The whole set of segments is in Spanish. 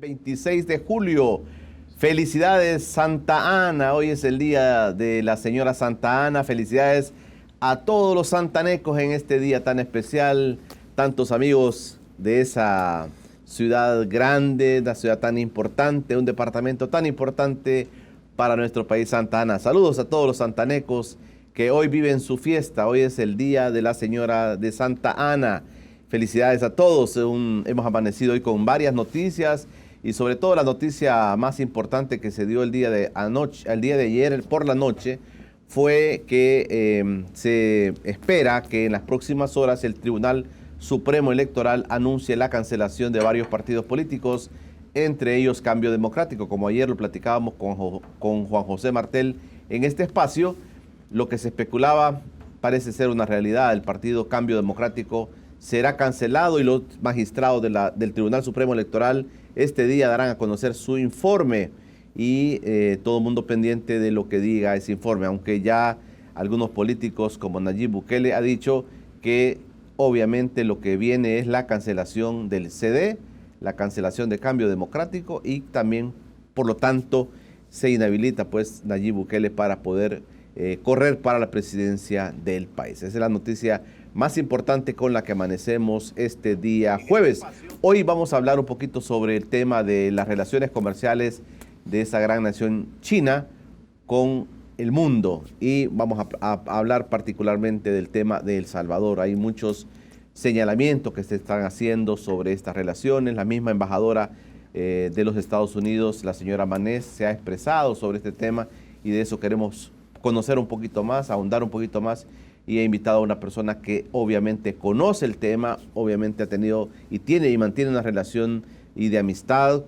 26 de julio. Felicidades Santa Ana. Hoy es el día de la señora Santa Ana. Felicidades a todos los santanecos en este día tan especial. Tantos amigos de esa ciudad grande, una ciudad tan importante, un departamento tan importante para nuestro país, Santa Ana. Saludos a todos los santanecos que hoy viven su fiesta. Hoy es el día de la señora de Santa Ana. Felicidades a todos. Hemos amanecido hoy con varias noticias y sobre todo la noticia más importante que se dio el día de ayer por la noche fue que se espera que en las próximas horas el Tribunal Supremo Electoral anuncie la cancelación de varios partidos políticos, entre ellos Cambio Democrático. Como ayer lo platicábamos con Juan José Martel en este espacio, lo que se especulaba parece ser una realidad. El partido Cambio Democrático será cancelado y los magistrados del Tribunal Supremo Electoral este día darán a conocer su informe y todo el mundo pendiente de lo que diga ese informe, aunque ya algunos políticos como Nayib Bukele ha dicho que obviamente lo que viene es la cancelación del CD, la cancelación de Cambio Democrático y también, por lo tanto, se inhabilita pues Nayib Bukele para poder correr para la presidencia del país. Esa es la noticia más importante con la que amanecemos este día jueves. Hoy vamos a hablar un poquito sobre el tema de las relaciones comerciales de esa gran nación China con el mundo y vamos a hablar particularmente del tema de El Salvador. Hay muchos señalamientos que se están haciendo sobre estas relaciones. La misma embajadora de los Estados Unidos, la señora Manés, se ha expresado sobre este tema y de eso queremos conocer un poquito más, ahondar un poquito más, y he invitado a una persona que obviamente conoce el tema, obviamente ha tenido y tiene y mantiene una relación y de amistad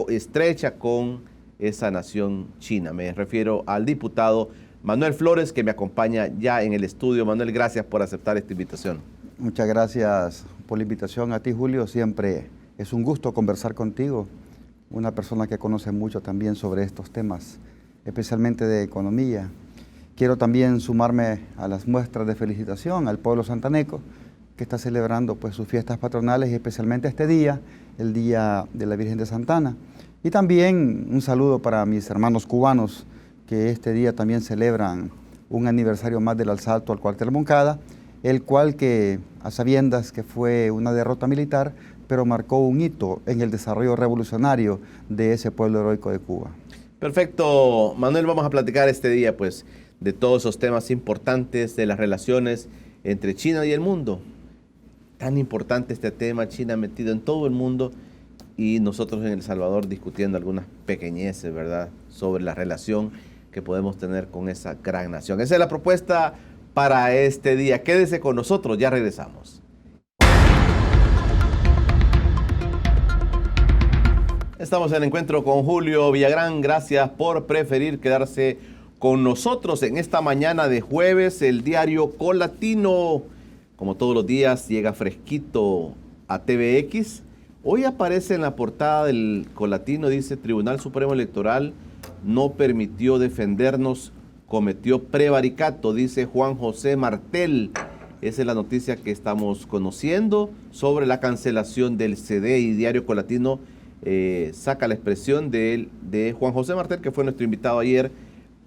estrecha con esa nación china. Me refiero al diputado Manuel Flores, que me acompaña ya en el estudio. Manuel, gracias por aceptar esta invitación. Muchas gracias por la invitación a ti, Julio. Siempre es un gusto conversar contigo, una persona que conoce mucho también sobre estos temas, especialmente de economía. Quiero también sumarme a las muestras de felicitación al pueblo santaneco que está celebrando pues sus fiestas patronales y especialmente este día, el Día de la Virgen de Santa Ana. Y también un saludo para mis hermanos cubanos que este día también celebran un aniversario más del asalto al cuartel Moncada, el cual que a sabiendas que fue una derrota militar, pero marcó un hito en el desarrollo revolucionario de ese pueblo heroico de Cuba. Perfecto, Manuel, vamos a platicar este día pues de todos esos temas importantes de las relaciones entre China y el mundo. Tan importante este tema, China metido en todo el mundo y nosotros en El Salvador discutiendo algunas pequeñeces, ¿verdad?, sobre la relación que podemos tener con esa gran nación. Esa es la propuesta para este día. Quédese con nosotros, ya regresamos. Estamos en encuentro con Julio Villagrán. Gracias por preferir quedarse con nosotros en esta mañana de jueves. El diario Colatino, como todos los días, llega fresquito a TVX. Hoy aparece en la portada del Colatino, dice: Tribunal Supremo Electoral no permitió defendernos, cometió prevaricato, dice Juan José Martel. Esa es la noticia que estamos conociendo sobre la cancelación del CD, y Diario Colatino saca la expresión de Juan José Martel, que fue nuestro invitado ayer,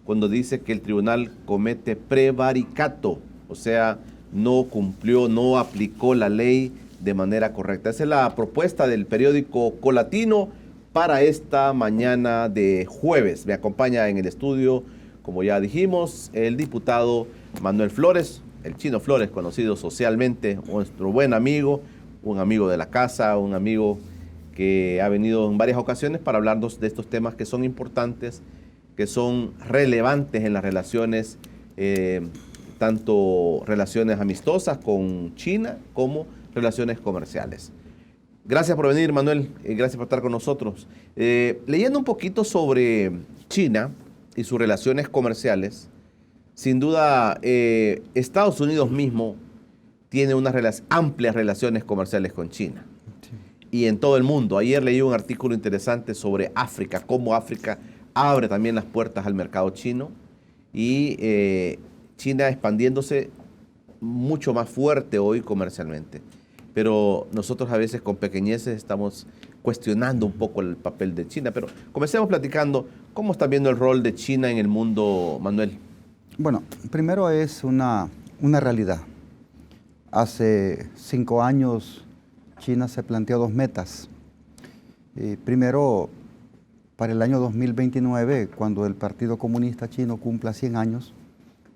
cuando dice que el tribunal comete prevaricato, o sea, no cumplió, no aplicó la ley de manera correcta. Esa es la propuesta del periódico Colatino para esta mañana de jueves. Me acompaña en el estudio, como ya dijimos, el diputado Manuel Flores, el Chino Flores, conocido socialmente, nuestro buen amigo, un amigo de la casa, un amigo que ha venido en varias ocasiones para hablarnos de estos temas que son importantes, que son relevantes en las relaciones, tanto relaciones amistosas con China como relaciones comerciales. Gracias por venir, Manuel, gracias por estar con nosotros. Leyendo un poquito sobre China y sus relaciones comerciales, sin duda Estados Unidos mismo tiene unas amplias relaciones comerciales con China. Y en todo el mundo. Ayer leí un artículo interesante sobre África, cómo África abre también las puertas al mercado chino y China expandiéndose mucho más fuerte hoy comercialmente. Pero nosotros a veces con pequeñeces estamos cuestionando un poco el papel de China. Pero comencemos platicando, ¿cómo está viendo el rol de China en el mundo, Manuel? Bueno, primero es una realidad. Hace 5 años China se planteó 2 metas. Primero, para el año 2029, cuando el Partido Comunista Chino cumpla 100 años,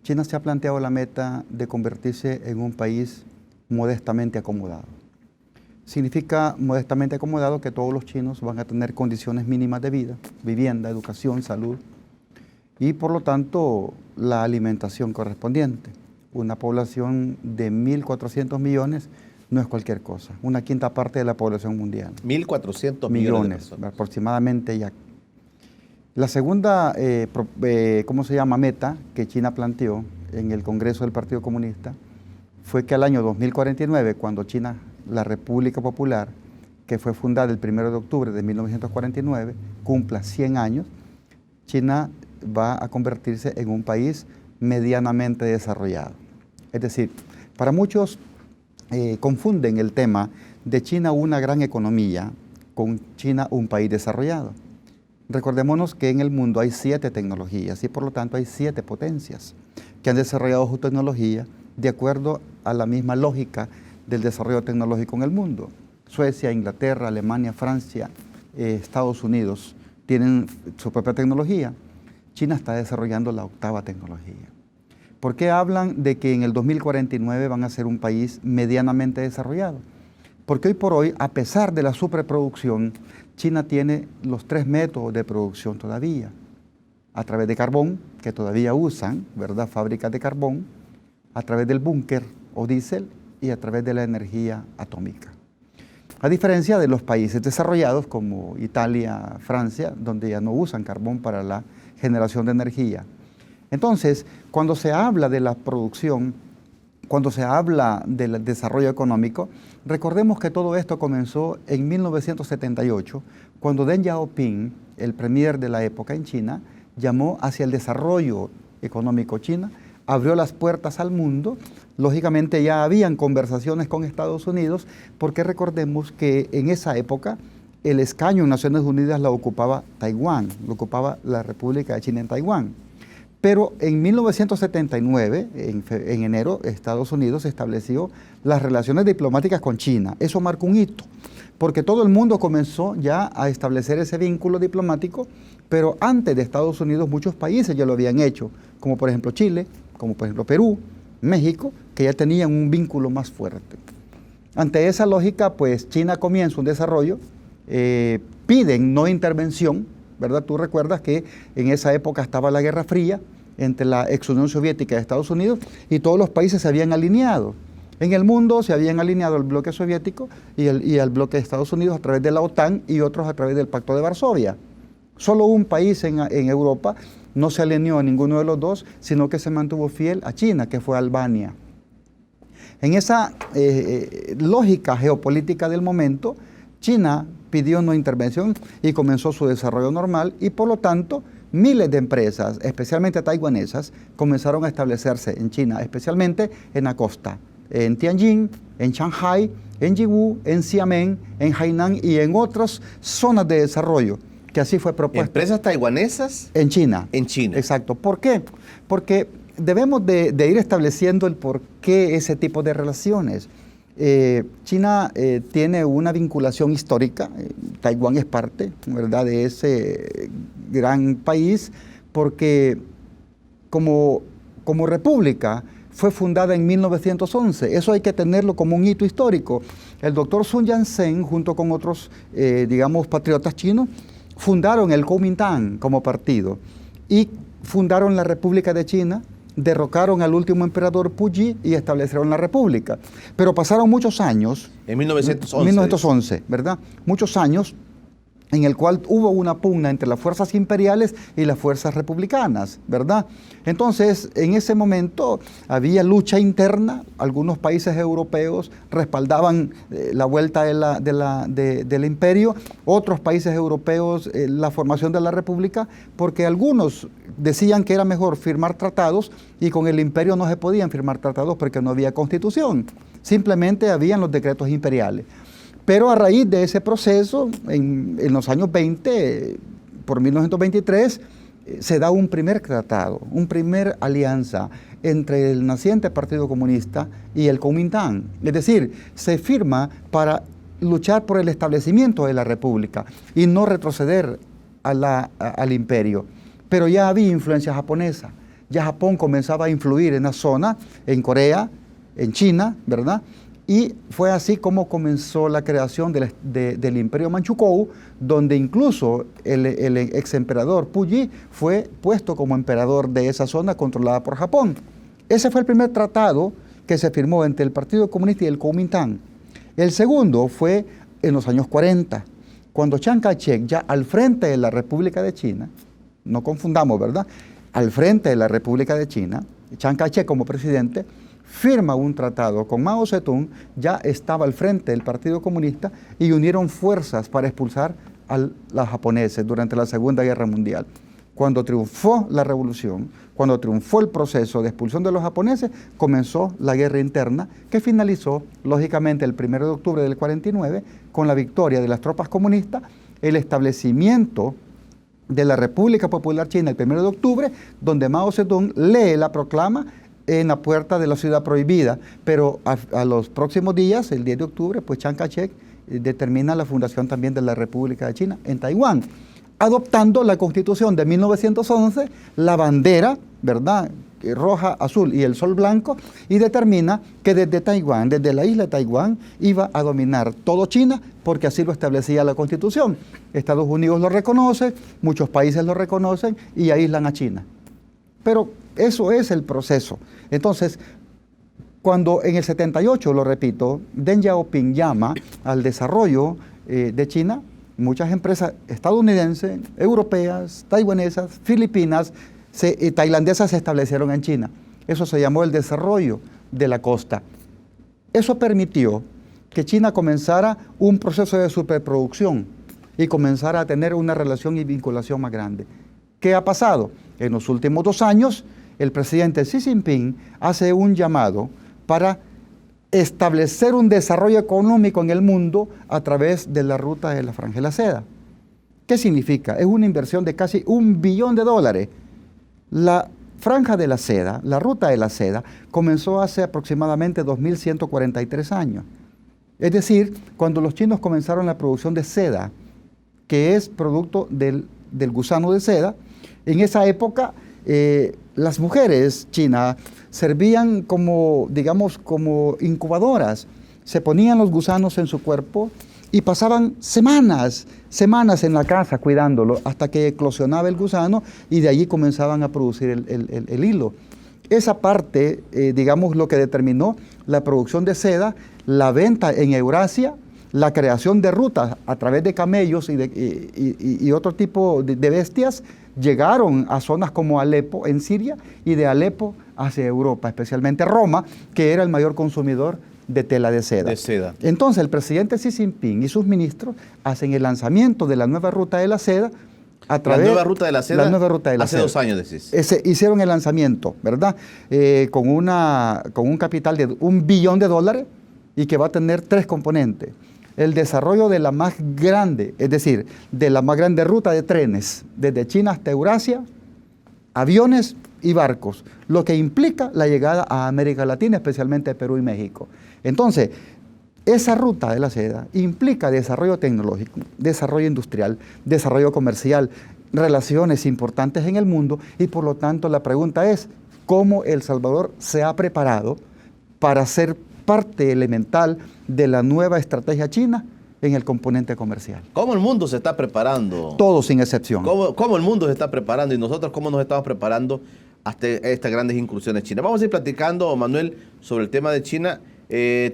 China se ha planteado la meta de convertirse en un país modestamente acomodado. Significa modestamente acomodado que todos los chinos van a tener condiciones mínimas de vida, vivienda, educación, salud y por lo tanto la alimentación correspondiente. Una población de 1.400 millones no es cualquier cosa, una quinta parte de la población mundial. 1.400 millones de personas. Aproximadamente ya. La segunda, meta que China planteó en el Congreso del Partido Comunista fue que al año 2049, cuando China, la República Popular, que fue fundada el 1 de octubre de 1949, cumpla 100 años, China va a convertirse en un país medianamente desarrollado. Es decir, para muchos confunden el tema de China una gran economía con China un país desarrollado. Recordémonos que en el mundo hay 7 tecnologías y por lo tanto hay 7 potencias que han desarrollado su tecnología de acuerdo a la misma lógica del desarrollo tecnológico en el mundo. Suecia, Inglaterra, Alemania, Francia, Estados Unidos tienen su propia tecnología. China está desarrollando la 8ª tecnología. ¿Por qué hablan de que en el 2049 van a ser un país medianamente desarrollado? Porque hoy por hoy, a pesar de la superproducción, China tiene los 3 métodos de producción todavía. A través de carbón, que todavía usan, ¿verdad? Fábricas de carbón, a través del búnker o diésel y a través de la energía atómica. A diferencia de los países desarrollados como Italia, Francia, donde ya no usan carbón para la generación de energía. Entonces, cuando se habla de la producción, cuando se habla del desarrollo económico, recordemos que todo esto comenzó en 1978, cuando Deng Xiaoping, el premier de la época en China, llamó hacia el desarrollo económico China, abrió las puertas al mundo. Lógicamente ya habían conversaciones con Estados Unidos, porque recordemos que en esa época el escaño en Naciones Unidas lo ocupaba Taiwán, lo ocupaba la República de China en Taiwán. Pero en 1979, en enero, Estados Unidos estableció las relaciones diplomáticas con China. Eso marcó un hito, porque todo el mundo comenzó ya a establecer ese vínculo diplomático, pero antes de Estados Unidos muchos países ya lo habían hecho, como por ejemplo Chile, como por ejemplo Perú, México, que ya tenían un vínculo más fuerte. Ante esa lógica, pues China comienza un desarrollo, piden no intervención, ¿verdad? Tú recuerdas que en esa época estaba la Guerra Fría entre la ex Unión Soviética y Estados Unidos y todos los países se habían alineado. En el mundo se habían alineado el bloque soviético y el bloque de Estados Unidos a través de la OTAN y otros a través del Pacto de Varsovia. Solo un país en Europa no se alineó a ninguno de los dos, sino que se mantuvo fiel a China, que fue Albania. En esa lógica geopolítica del momento, China pidió no intervención y comenzó su desarrollo normal y por lo tanto miles de empresas, especialmente taiwanesas, comenzaron a establecerse en China, especialmente en la costa, en Tianjin, en Shanghai, en Yiwu, en Xiamen, en Hainan y en otras zonas de desarrollo, que así fue propuesto. ¿Empresas taiwanesas? En China. En China. Exacto. ¿Por qué? Porque debemos de ir estableciendo el por qué ese tipo de relaciones. China tiene una vinculación histórica, Taiwán es parte, ¿verdad?, de ese gran país, porque como república fue fundada en 1911, eso hay que tenerlo como un hito histórico. El doctor Sun Yat-sen, junto con otros, patriotas chinos, fundaron el Kuomintang como partido y fundaron la República de China, derrocaron al último emperador Puyi y establecieron la república. Pero pasaron muchos años. En 1911. 1911, ¿verdad? Muchos años en el cual hubo una pugna entre las fuerzas imperiales y las fuerzas republicanas, ¿verdad? Entonces, en ese momento había lucha interna, algunos países europeos respaldaban la vuelta del imperio, otros países europeos la formación de la república, porque algunos decían que era mejor firmar tratados y con el imperio no se podían firmar tratados porque no había constitución, simplemente habían los decretos imperiales. Pero a raíz de ese proceso, en los años 20, por 1923, se da un primer tratado, una primera alianza entre el naciente Partido Comunista y el Kuomintang. Es decir, se firma para luchar por el establecimiento de la República y no retroceder al imperio. Pero ya había influencia japonesa. Ya Japón comenzaba a influir en la zona, en Corea, en China, ¿verdad? Y fue así como comenzó la creación del Imperio Manchukuo, donde incluso el ex emperador Puyi fue puesto como emperador de esa zona controlada por Japón. Ese fue el primer tratado que se firmó entre el Partido Comunista y el Kuomintang. El segundo fue en los años 40, cuando Chiang Kai-shek, ya al frente de la República de China, no confundamos, ¿verdad? Al frente de la República de China, Chiang Kai-shek como presidente, firma un tratado con Mao Zedong, ya estaba al frente del Partido Comunista, y unieron fuerzas para expulsar a los japoneses durante la Segunda Guerra Mundial. Cuando triunfó la revolución, cuando triunfó el proceso de expulsión de los japoneses, comenzó la guerra interna, que finalizó, lógicamente, el 1 de octubre del 49, con la victoria de las tropas comunistas, el establecimiento de la República Popular China el 1 de octubre, donde Mao Zedong lee la proclama en la puerta de la ciudad prohibida, pero a los próximos días, el 10 de octubre, pues Chiang Kai-shek determina la fundación también de la República de China en Taiwán, adoptando la Constitución de 1911, la bandera, ¿verdad?, roja, azul y el sol blanco, y determina que desde Taiwán, desde la isla de Taiwán, iba a dominar todo China, porque así lo establecía la Constitución. Estados Unidos lo reconoce, muchos países lo reconocen y aíslan a China. Pero eso es el proceso. Entonces, cuando en el 78, lo repito, Deng Xiaoping llama al desarrollo de China, muchas empresas estadounidenses, europeas, taiwanesas, filipinas y tailandesas se establecieron en China. Eso se llamó el desarrollo de la costa. Eso permitió que China comenzara un proceso de superproducción y comenzara a tener una relación y vinculación más grande. ¿Qué ha pasado? En los últimos 2 años, el presidente Xi Jinping hace un llamado para establecer un desarrollo económico en el mundo a través de la ruta de la Franja de la Seda. ¿Qué significa? Es una inversión de casi $1 billón. La Franja de la Seda, la ruta de la seda, comenzó hace aproximadamente 2143 años. Es decir, cuando los chinos comenzaron la producción de seda, que es producto del gusano de seda, en esa época las mujeres chinas servían como, digamos, como incubadoras. Se ponían los gusanos en su cuerpo y pasaban semanas en la casa cuidándolo hasta que eclosionaba el gusano y de allí comenzaban a producir el hilo. Esa parte, digamos, lo que determinó la producción de seda, la venta en Eurasia, la creación de rutas a través de camellos y otro tipo de bestias, llegaron a zonas como Alepo en Siria y de Alepo hacia Europa, especialmente Roma, que era el mayor consumidor de tela de seda. Entonces el presidente Xi Jinping y sus ministros hacen el lanzamiento de la nueva ruta de la seda a través la nueva ruta de la seda. La nueva ruta de la hace seda. 2 años decís. Hicieron el lanzamiento, ¿verdad? Con un capital de $1 billón y que va a tener 3 componentes. El desarrollo de la más grande, es decir, de la más grande ruta de trenes, desde China hasta Eurasia, aviones y barcos, lo que implica la llegada a América Latina, especialmente Perú y México. Entonces, esa ruta de la seda implica desarrollo tecnológico, desarrollo industrial, desarrollo comercial, relaciones importantes en el mundo, y por lo tanto la pregunta es, ¿cómo El Salvador se ha preparado para ser parte elemental de la nueva estrategia china en el componente comercial? ¿Cómo el mundo se está preparando? Todo sin excepción. ¿Cómo el mundo se está preparando y nosotros cómo nos estamos preparando hasta estas grandes incursiones chinas? Vamos a ir platicando, Manuel, sobre el tema de China.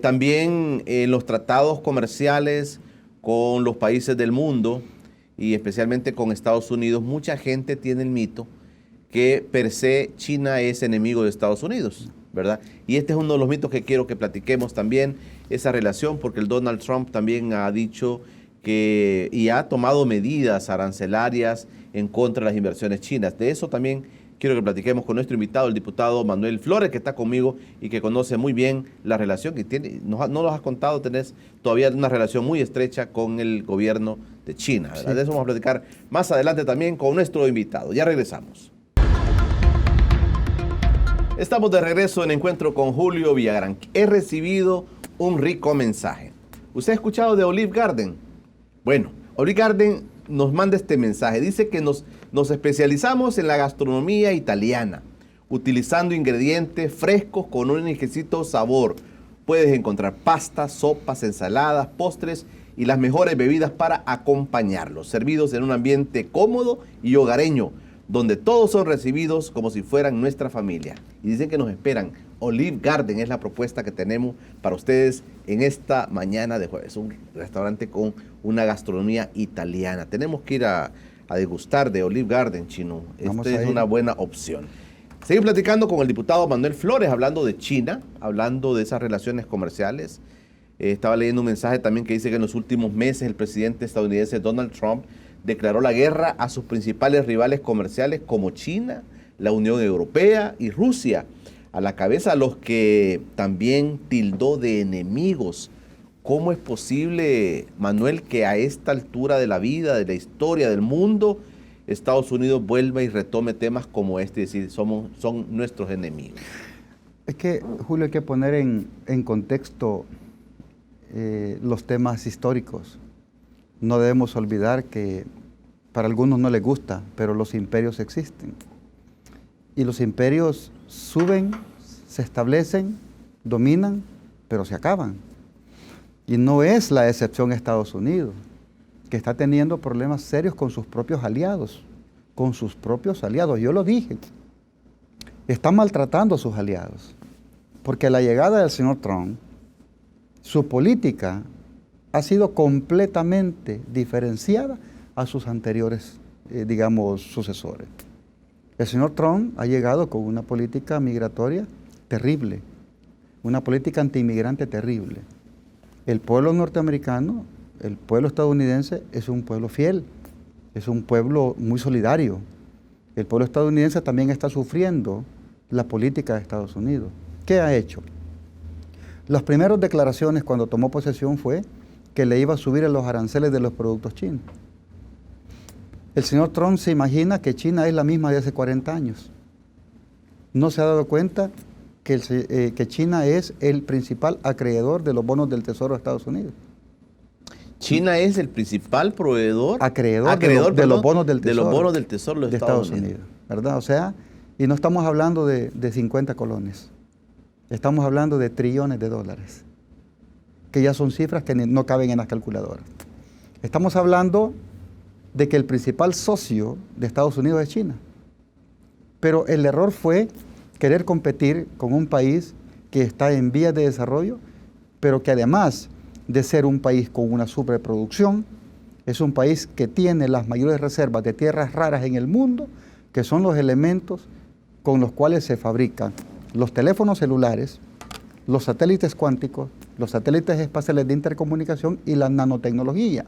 También los tratados comerciales con los países del mundo y especialmente con Estados Unidos. Mucha gente tiene el mito que per se China es enemigo de Estados Unidos, ¿verdad? Y este es uno de los mitos que quiero que platiquemos también, esa relación, porque el Donald Trump también ha dicho y ha tomado medidas arancelarias en contra de las inversiones chinas. De eso también quiero que platiquemos con nuestro invitado, el diputado Manuel Flores, que está conmigo y que conoce muy bien la relación que tiene. No nos has contado, tenés todavía una relación muy estrecha con el gobierno de China, ¿verdad? Sí. De eso vamos a platicar más adelante también con nuestro invitado. Ya regresamos. Estamos de regreso en Encuentro con Julio Villagrán. He recibido un rico mensaje. ¿Usted ha escuchado de Olive Garden? Bueno, Olive Garden nos manda este mensaje. Dice que nos especializamos en la gastronomía italiana, utilizando ingredientes frescos con un exquisito sabor. Puedes encontrar pastas, sopas, ensaladas, postres y las mejores bebidas para acompañarlos, servidos en un ambiente cómodo y hogareño, donde todos son recibidos como si fueran nuestra familia. Y dicen que nos esperan. Olive Garden es la propuesta que tenemos para ustedes en esta mañana de jueves. Un restaurante con una gastronomía italiana. Tenemos que ir a degustar de Olive Garden, Chino. Esta es una buena opción. Seguimos platicando con el diputado Manuel Flores, hablando de China, hablando de esas relaciones comerciales. Estaba leyendo un mensaje también que dice que en los últimos meses el presidente estadounidense Donald Trump declaró la guerra a sus principales rivales comerciales como China, la Unión Europea y Rusia, a la cabeza a los que también tildó de enemigos. ¿Cómo es posible, Manuel, que a esta altura de la vida, de la historia del mundo, Estados Unidos vuelva y retome temas como este, es decir, son nuestros enemigos? Es que, Julio, hay que poner en contexto los temas históricos. No debemos olvidar que para algunos no les gusta, pero los imperios existen. Y los imperios suben, se establecen, dominan, pero se acaban. Y no es la excepción Estados Unidos, que está teniendo problemas serios con sus propios aliados. Con sus propios aliados. Yo lo dije. Está maltratando a sus aliados. Porque la llegada del señor Trump, su política ha sido completamente diferenciada a sus anteriores, sucesores. El señor Trump ha llegado con una política migratoria terrible, una política antiinmigrante terrible. El pueblo norteamericano, el pueblo estadounidense es un pueblo fiel, es un pueblo muy solidario. El pueblo estadounidense también está sufriendo la política de Estados Unidos. ¿Qué ha hecho? Las primeras declaraciones cuando tomó posesión fue que le iba a subir los aranceles de los productos chinos. El señor Trump se imagina que China es la misma de hace 40 años. No se ha dado cuenta que China es el principal acreedor de los bonos del Tesoro de Estados Unidos. China es el principal proveedor, acreedor de los bonos del Tesoro. De los bonos del Tesoro de Estados Unidos. ¿Verdad? O sea, y no estamos hablando de 50 colones. Estamos hablando de trillones de dólares, que ya son cifras que no caben en las calculadoras. Estamos hablando de que el principal socio de Estados Unidos es China. Pero el error fue querer competir con un país que está en vías de desarrollo, pero que además de ser un país con una superproducción, es un país que tiene las mayores reservas de tierras raras en el mundo, que son los elementos con los cuales se fabrican los teléfonos celulares, los satélites cuánticos, los satélites espaciales de intercomunicación y la nanotecnología.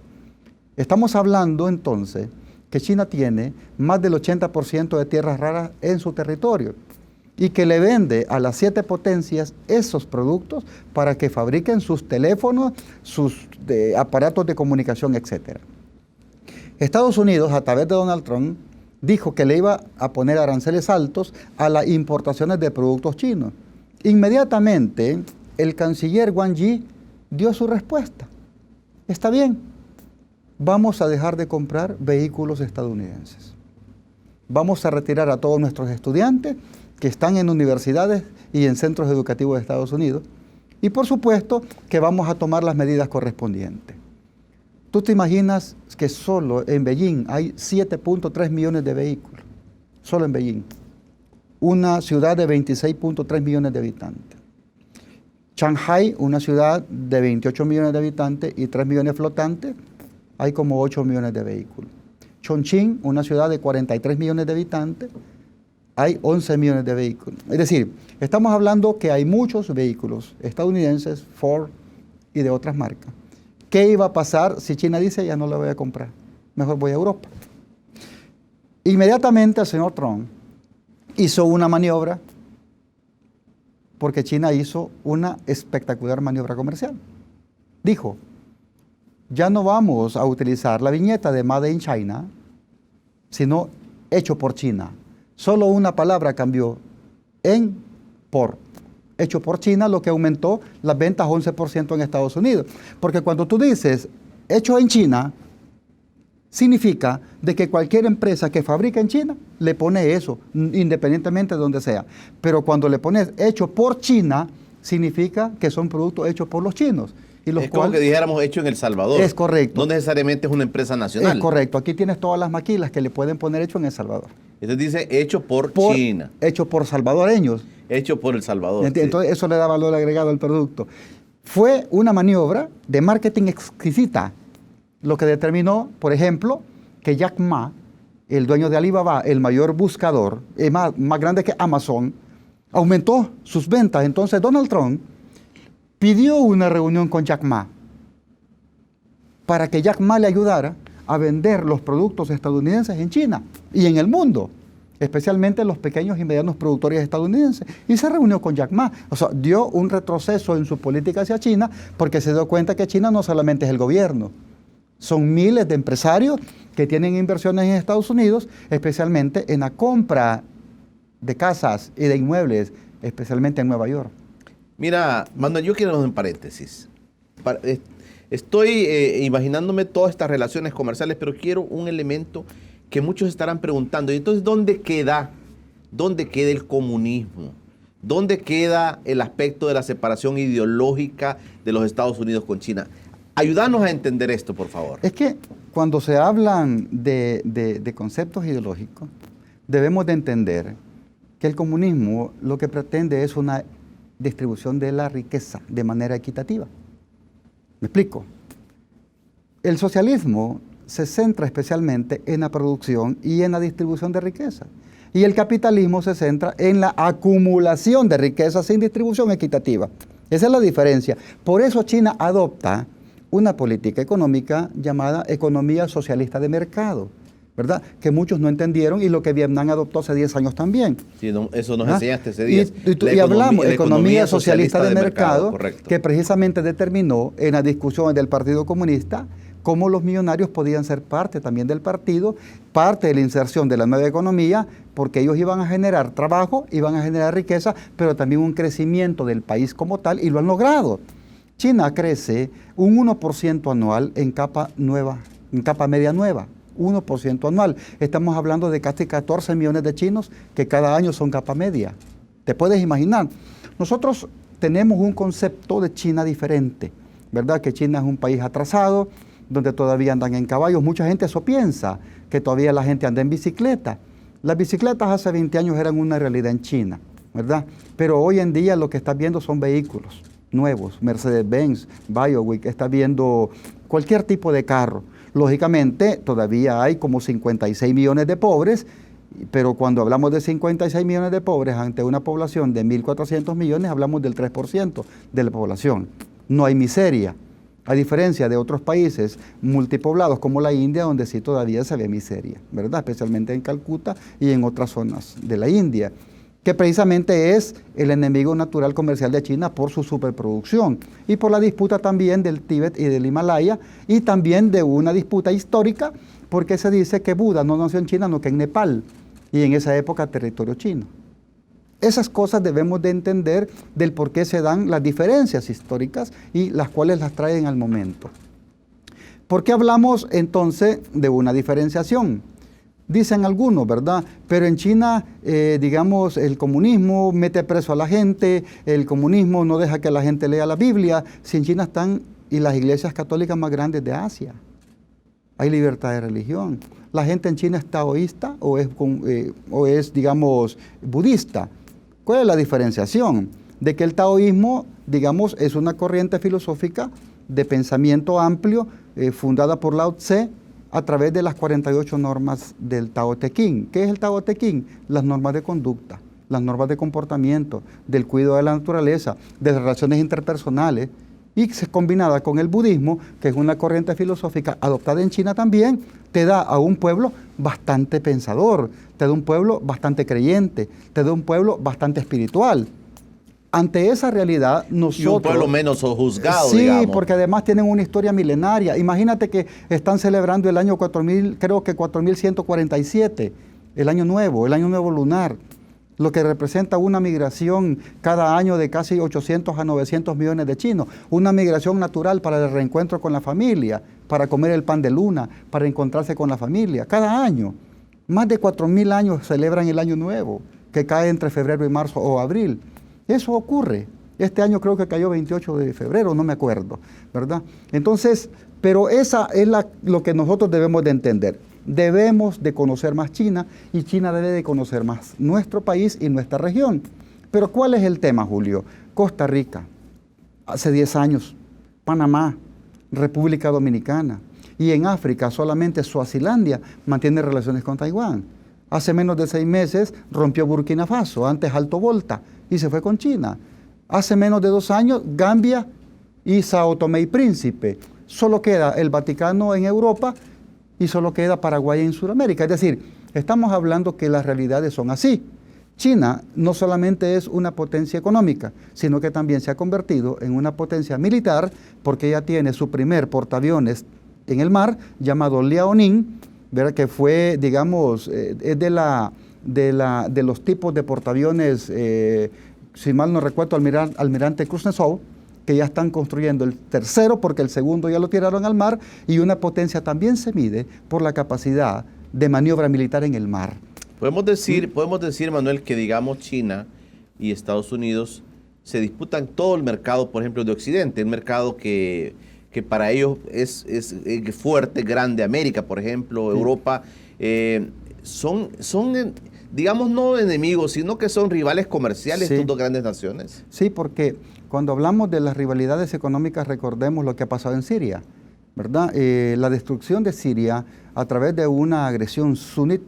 Estamos hablando entonces que China tiene más del 80% de tierras raras en su territorio y que le vende a las 7 potencias esos productos para que fabriquen sus teléfonos, sus aparatos de comunicación, etc. Estados Unidos, a través de Donald Trump, dijo que le iba a poner aranceles altos a las importaciones de productos chinos. Inmediatamente, el canciller Wang Yi dio su respuesta. Está bien, vamos a dejar de comprar vehículos estadounidenses. Vamos a retirar a todos nuestros estudiantes que están en universidades y en centros educativos de Estados Unidos. Y por supuesto que vamos a tomar las medidas correspondientes. ¿Tú te imaginas que solo en Beijing hay 7.3 millones de vehículos? Solo en Beijing. Una ciudad de 26.3 millones de habitantes. Shanghai, una ciudad de 28 millones de habitantes y 3 millones flotantes, hay como 8 millones de vehículos. Chongqing, una ciudad de 43 millones de habitantes, hay 11 millones de vehículos. Es decir, estamos hablando que hay muchos vehículos estadounidenses, Ford y de otras marcas. ¿Qué iba a pasar si China dice, ya no la voy a comprar? Mejor voy a Europa. Inmediatamente el señor Trump hizo una maniobra, porque China hizo una espectacular maniobra comercial. Dijo, ya no vamos a utilizar la viñeta de Made in China, sino hecho por China. Solo una palabra cambió en por. Hecho por China, lo que aumentó las ventas 11% en Estados Unidos. Porque cuando tú dices hecho en China, significa de que cualquier empresa que fabrica en China le pone eso, independientemente de donde sea. Pero cuando le pones hecho por China, significa que son productos hechos por los chinos. Y los es como que dijéramos hecho en El Salvador. Es correcto. No necesariamente es una empresa nacional. Es correcto. Aquí tienes todas las maquilas que le pueden poner hecho en El Salvador. Entonces dice hecho por China. Hecho por salvadoreños. Hecho por El Salvador. Entonces eso le da valor agregado al producto. Fue una maniobra de marketing exquisita, lo que determinó, por ejemplo, que Jack Ma, el dueño de Alibaba, el mayor buscador, más grande que Amazon, aumentó sus ventas. Entonces Donald Trump pidió una reunión con Jack Ma para que Jack Ma le ayudara a vender los productos estadounidenses en China y en el mundo, especialmente los pequeños y medianos productores estadounidenses. Y se reunió con Jack Ma. O sea, dio un retroceso en su política hacia China porque se dio cuenta que China no solamente es el gobierno, son miles de empresarios que tienen inversiones en Estados Unidos, especialmente en la compra de casas y de inmuebles, especialmente en Nueva York. Mira, Manuel, yo quiero hacer un paréntesis. Estoy imaginándome todas estas relaciones comerciales, pero quiero un elemento que muchos estarán preguntando. Y entonces, ¿dónde queda el comunismo? ¿Dónde queda el aspecto de la separación ideológica de los Estados Unidos con China? Ayúdanos a entender esto, por favor. Es que cuando se hablan de conceptos ideológicos, debemos de entender que el comunismo lo que pretende es una distribución de la riqueza de manera equitativa. ¿Me explico? El socialismo se centra especialmente en la producción y en la distribución de riqueza. Y el capitalismo se centra en la acumulación de riqueza sin distribución equitativa. Esa es la diferencia. Por eso China adopta una política económica llamada economía socialista de mercado, ¿verdad? Que muchos no entendieron y lo que Vietnam adoptó hace 10 años también. Sí, no, eso nos enseñaste hace 10. Y hablamos de economía socialista de mercado, correcto, que precisamente determinó en las discusiones del Partido Comunista cómo los millonarios podían ser parte también del partido, parte de la inserción de la nueva economía, porque ellos iban a generar trabajo, iban a generar riqueza, pero también un crecimiento del país como tal, y lo han logrado. China crece un 1% anual en capa nueva, en capa media nueva, 1% anual. Estamos hablando de casi 14 millones de chinos que cada año son capa media. ¿Te puedes imaginar? Nosotros tenemos un concepto de China diferente, ¿verdad? Que China es un país atrasado, donde todavía andan en caballos. Mucha gente eso piensa, que todavía la gente anda en bicicleta. Las bicicletas hace 20 años eran una realidad en China, ¿verdad? Pero hoy en día lo que estás viendo son vehículos nuevos, Mercedes-Benz, BioWick, está viendo cualquier tipo de carro. Lógicamente, todavía hay como 56 millones de pobres, pero cuando hablamos de 56 millones de pobres ante una población de 1.400 millones, hablamos del 3% de la población. No hay miseria, a diferencia de otros países multipoblados como la India, donde sí todavía se ve miseria, ¿verdad? Especialmente en Calcuta y en otras zonas de la India, que precisamente es el enemigo natural comercial de China por su superproducción y por la disputa también del Tíbet y del Himalaya, y también de una disputa histórica porque se dice que Buda no nació en China, no que en Nepal, y en esa época territorio chino. Esas cosas debemos de entender del por qué se dan las diferencias históricas y las cuales las traen al momento. ¿Por qué hablamos entonces de una diferenciación? Dicen algunos, ¿verdad? Pero en China, digamos, el comunismo mete preso a la gente, el comunismo no deja que la gente lea la Biblia. Si en China están y las iglesias católicas más grandes de Asia, hay libertad de religión. La gente en China es taoísta o es, digamos, budista. ¿Cuál es la diferenciación? De que el taoísmo, digamos, es una corriente filosófica de pensamiento amplio fundada por Lao Tse, a través de las 48 normas del Tao Te Ching. ¿Qué es el Tao Te Ching? Las normas de conducta, las normas de comportamiento, del cuidado de la naturaleza, de las relaciones interpersonales, y combinada con el budismo, que es una corriente filosófica adoptada en China también, te da a un pueblo bastante pensador, te da un pueblo bastante creyente, te da un pueblo bastante espiritual. Ante esa realidad, nosotros... Y un pueblo menos juzgado, sí, digamos. porque además tienen una historia milenaria. Imagínate que están celebrando el año 4000, creo que 4147, el año nuevo lunar, lo que representa una migración cada año de casi 800 a 900 millones de chinos, una migración natural para el reencuentro con la familia, para comer el pan de luna, para encontrarse con la familia, cada año. Más de 4000 años celebran el año nuevo, que cae entre febrero y marzo o abril. Eso ocurre. Este año creo que cayó 28 de febrero, no me acuerdo, ¿verdad? Entonces, pero esa es lo que nosotros debemos de entender. Debemos de conocer más China y China debe de conocer más nuestro país y nuestra región. Pero ¿cuál es el tema, Julio? Costa Rica, hace 10 años, Panamá, República Dominicana, y en África solamente Suazilandia mantiene relaciones con Taiwán. Hace menos de 6 meses rompió Burkina Faso, antes Alto Volta, y se fue con China. Hace menos de 2 años, Gambia y Sao Tomé y Príncipe. Solo queda el Vaticano en Europa y solo queda Paraguay en Sudamérica. Es decir, estamos hablando que las realidades son así. China no solamente es una potencia económica, sino que también se ha convertido en una potencia militar porque ella tiene su primer portaaviones en el mar, llamado Liaoning, ¿verdad? Que fue, digamos, es de los tipos de portaaviones, si mal no recuerdo, Almirante Kuznetsov, que ya están construyendo el tercero porque el segundo ya lo tiraron al mar, y una potencia también se mide por la capacidad de maniobra militar en el mar. Podemos decir, Manuel, que digamos China y Estados Unidos se disputan todo el mercado, por ejemplo, de Occidente, un mercado que para ellos es fuerte, grande. América, por ejemplo, sí. Europa, son, digamos, no enemigos, sino que son rivales comerciales, sí. Estas dos grandes naciones. Sí, porque cuando hablamos de las rivalidades económicas, recordemos lo que ha pasado en Siria, ¿verdad? La destrucción de Siria a través de una agresión sunita,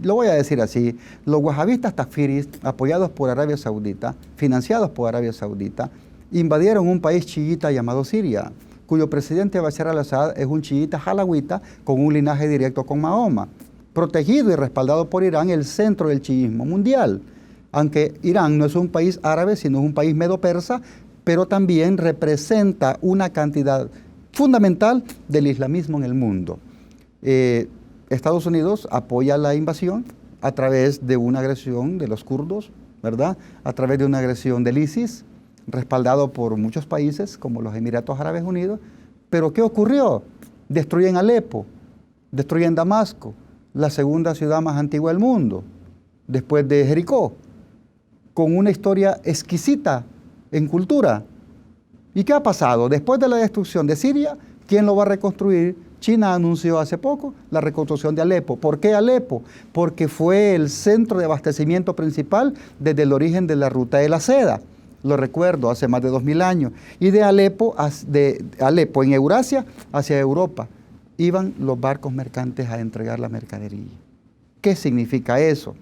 lo voy a decir así, los wahabistas takfiris, apoyados por Arabia Saudita, financiados por Arabia Saudita, invadieron un país chiita llamado Siria, cuyo presidente Bashar al-Assad es un chiita jalawita con un linaje directo con Mahoma, protegido y respaldado por Irán, el centro del chiismo mundial. Aunque Irán no es un país árabe, sino es un país medo-persa, pero también representa una cantidad fundamental del islamismo en el mundo. Estados Unidos apoya la invasión a través de una agresión de los kurdos, ¿verdad? A través de una agresión del ISIS, respaldado por muchos países como los Emiratos Árabes Unidos. Pero ¿qué ocurrió? Destruyen Alepo, destruyen Damasco, la segunda ciudad más antigua del mundo, después de Jericó, con una historia exquisita en cultura. ¿Y qué ha pasado? Después de la destrucción de Siria, ¿quién lo va a reconstruir? China anunció hace poco la reconstrucción de Alepo. ¿Por qué Alepo? Porque fue el centro de abastecimiento principal desde el origen de la ruta de la seda. Lo recuerdo, hace más de 2000 años. Y de Alepo en Eurasia hacia Europa iban los barcos mercantes a entregar la mercadería. ¿Qué significa eso?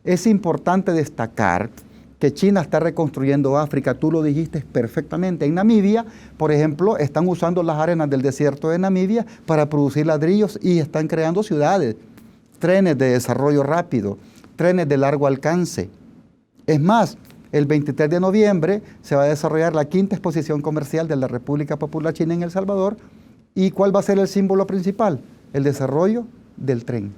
Es importante destacar que China está reconstruyendo África, tú lo dijiste perfectamente. En Namibia, por ejemplo, están usando las arenas del desierto de Namibia para producir ladrillos y están creando ciudades, trenes de desarrollo rápido, trenes de largo alcance. Es más, el 23 de noviembre se va a desarrollar la 5ª exposición comercial de la República Popular China en El Salvador. ¿Y cuál va a ser el símbolo principal? El desarrollo del tren.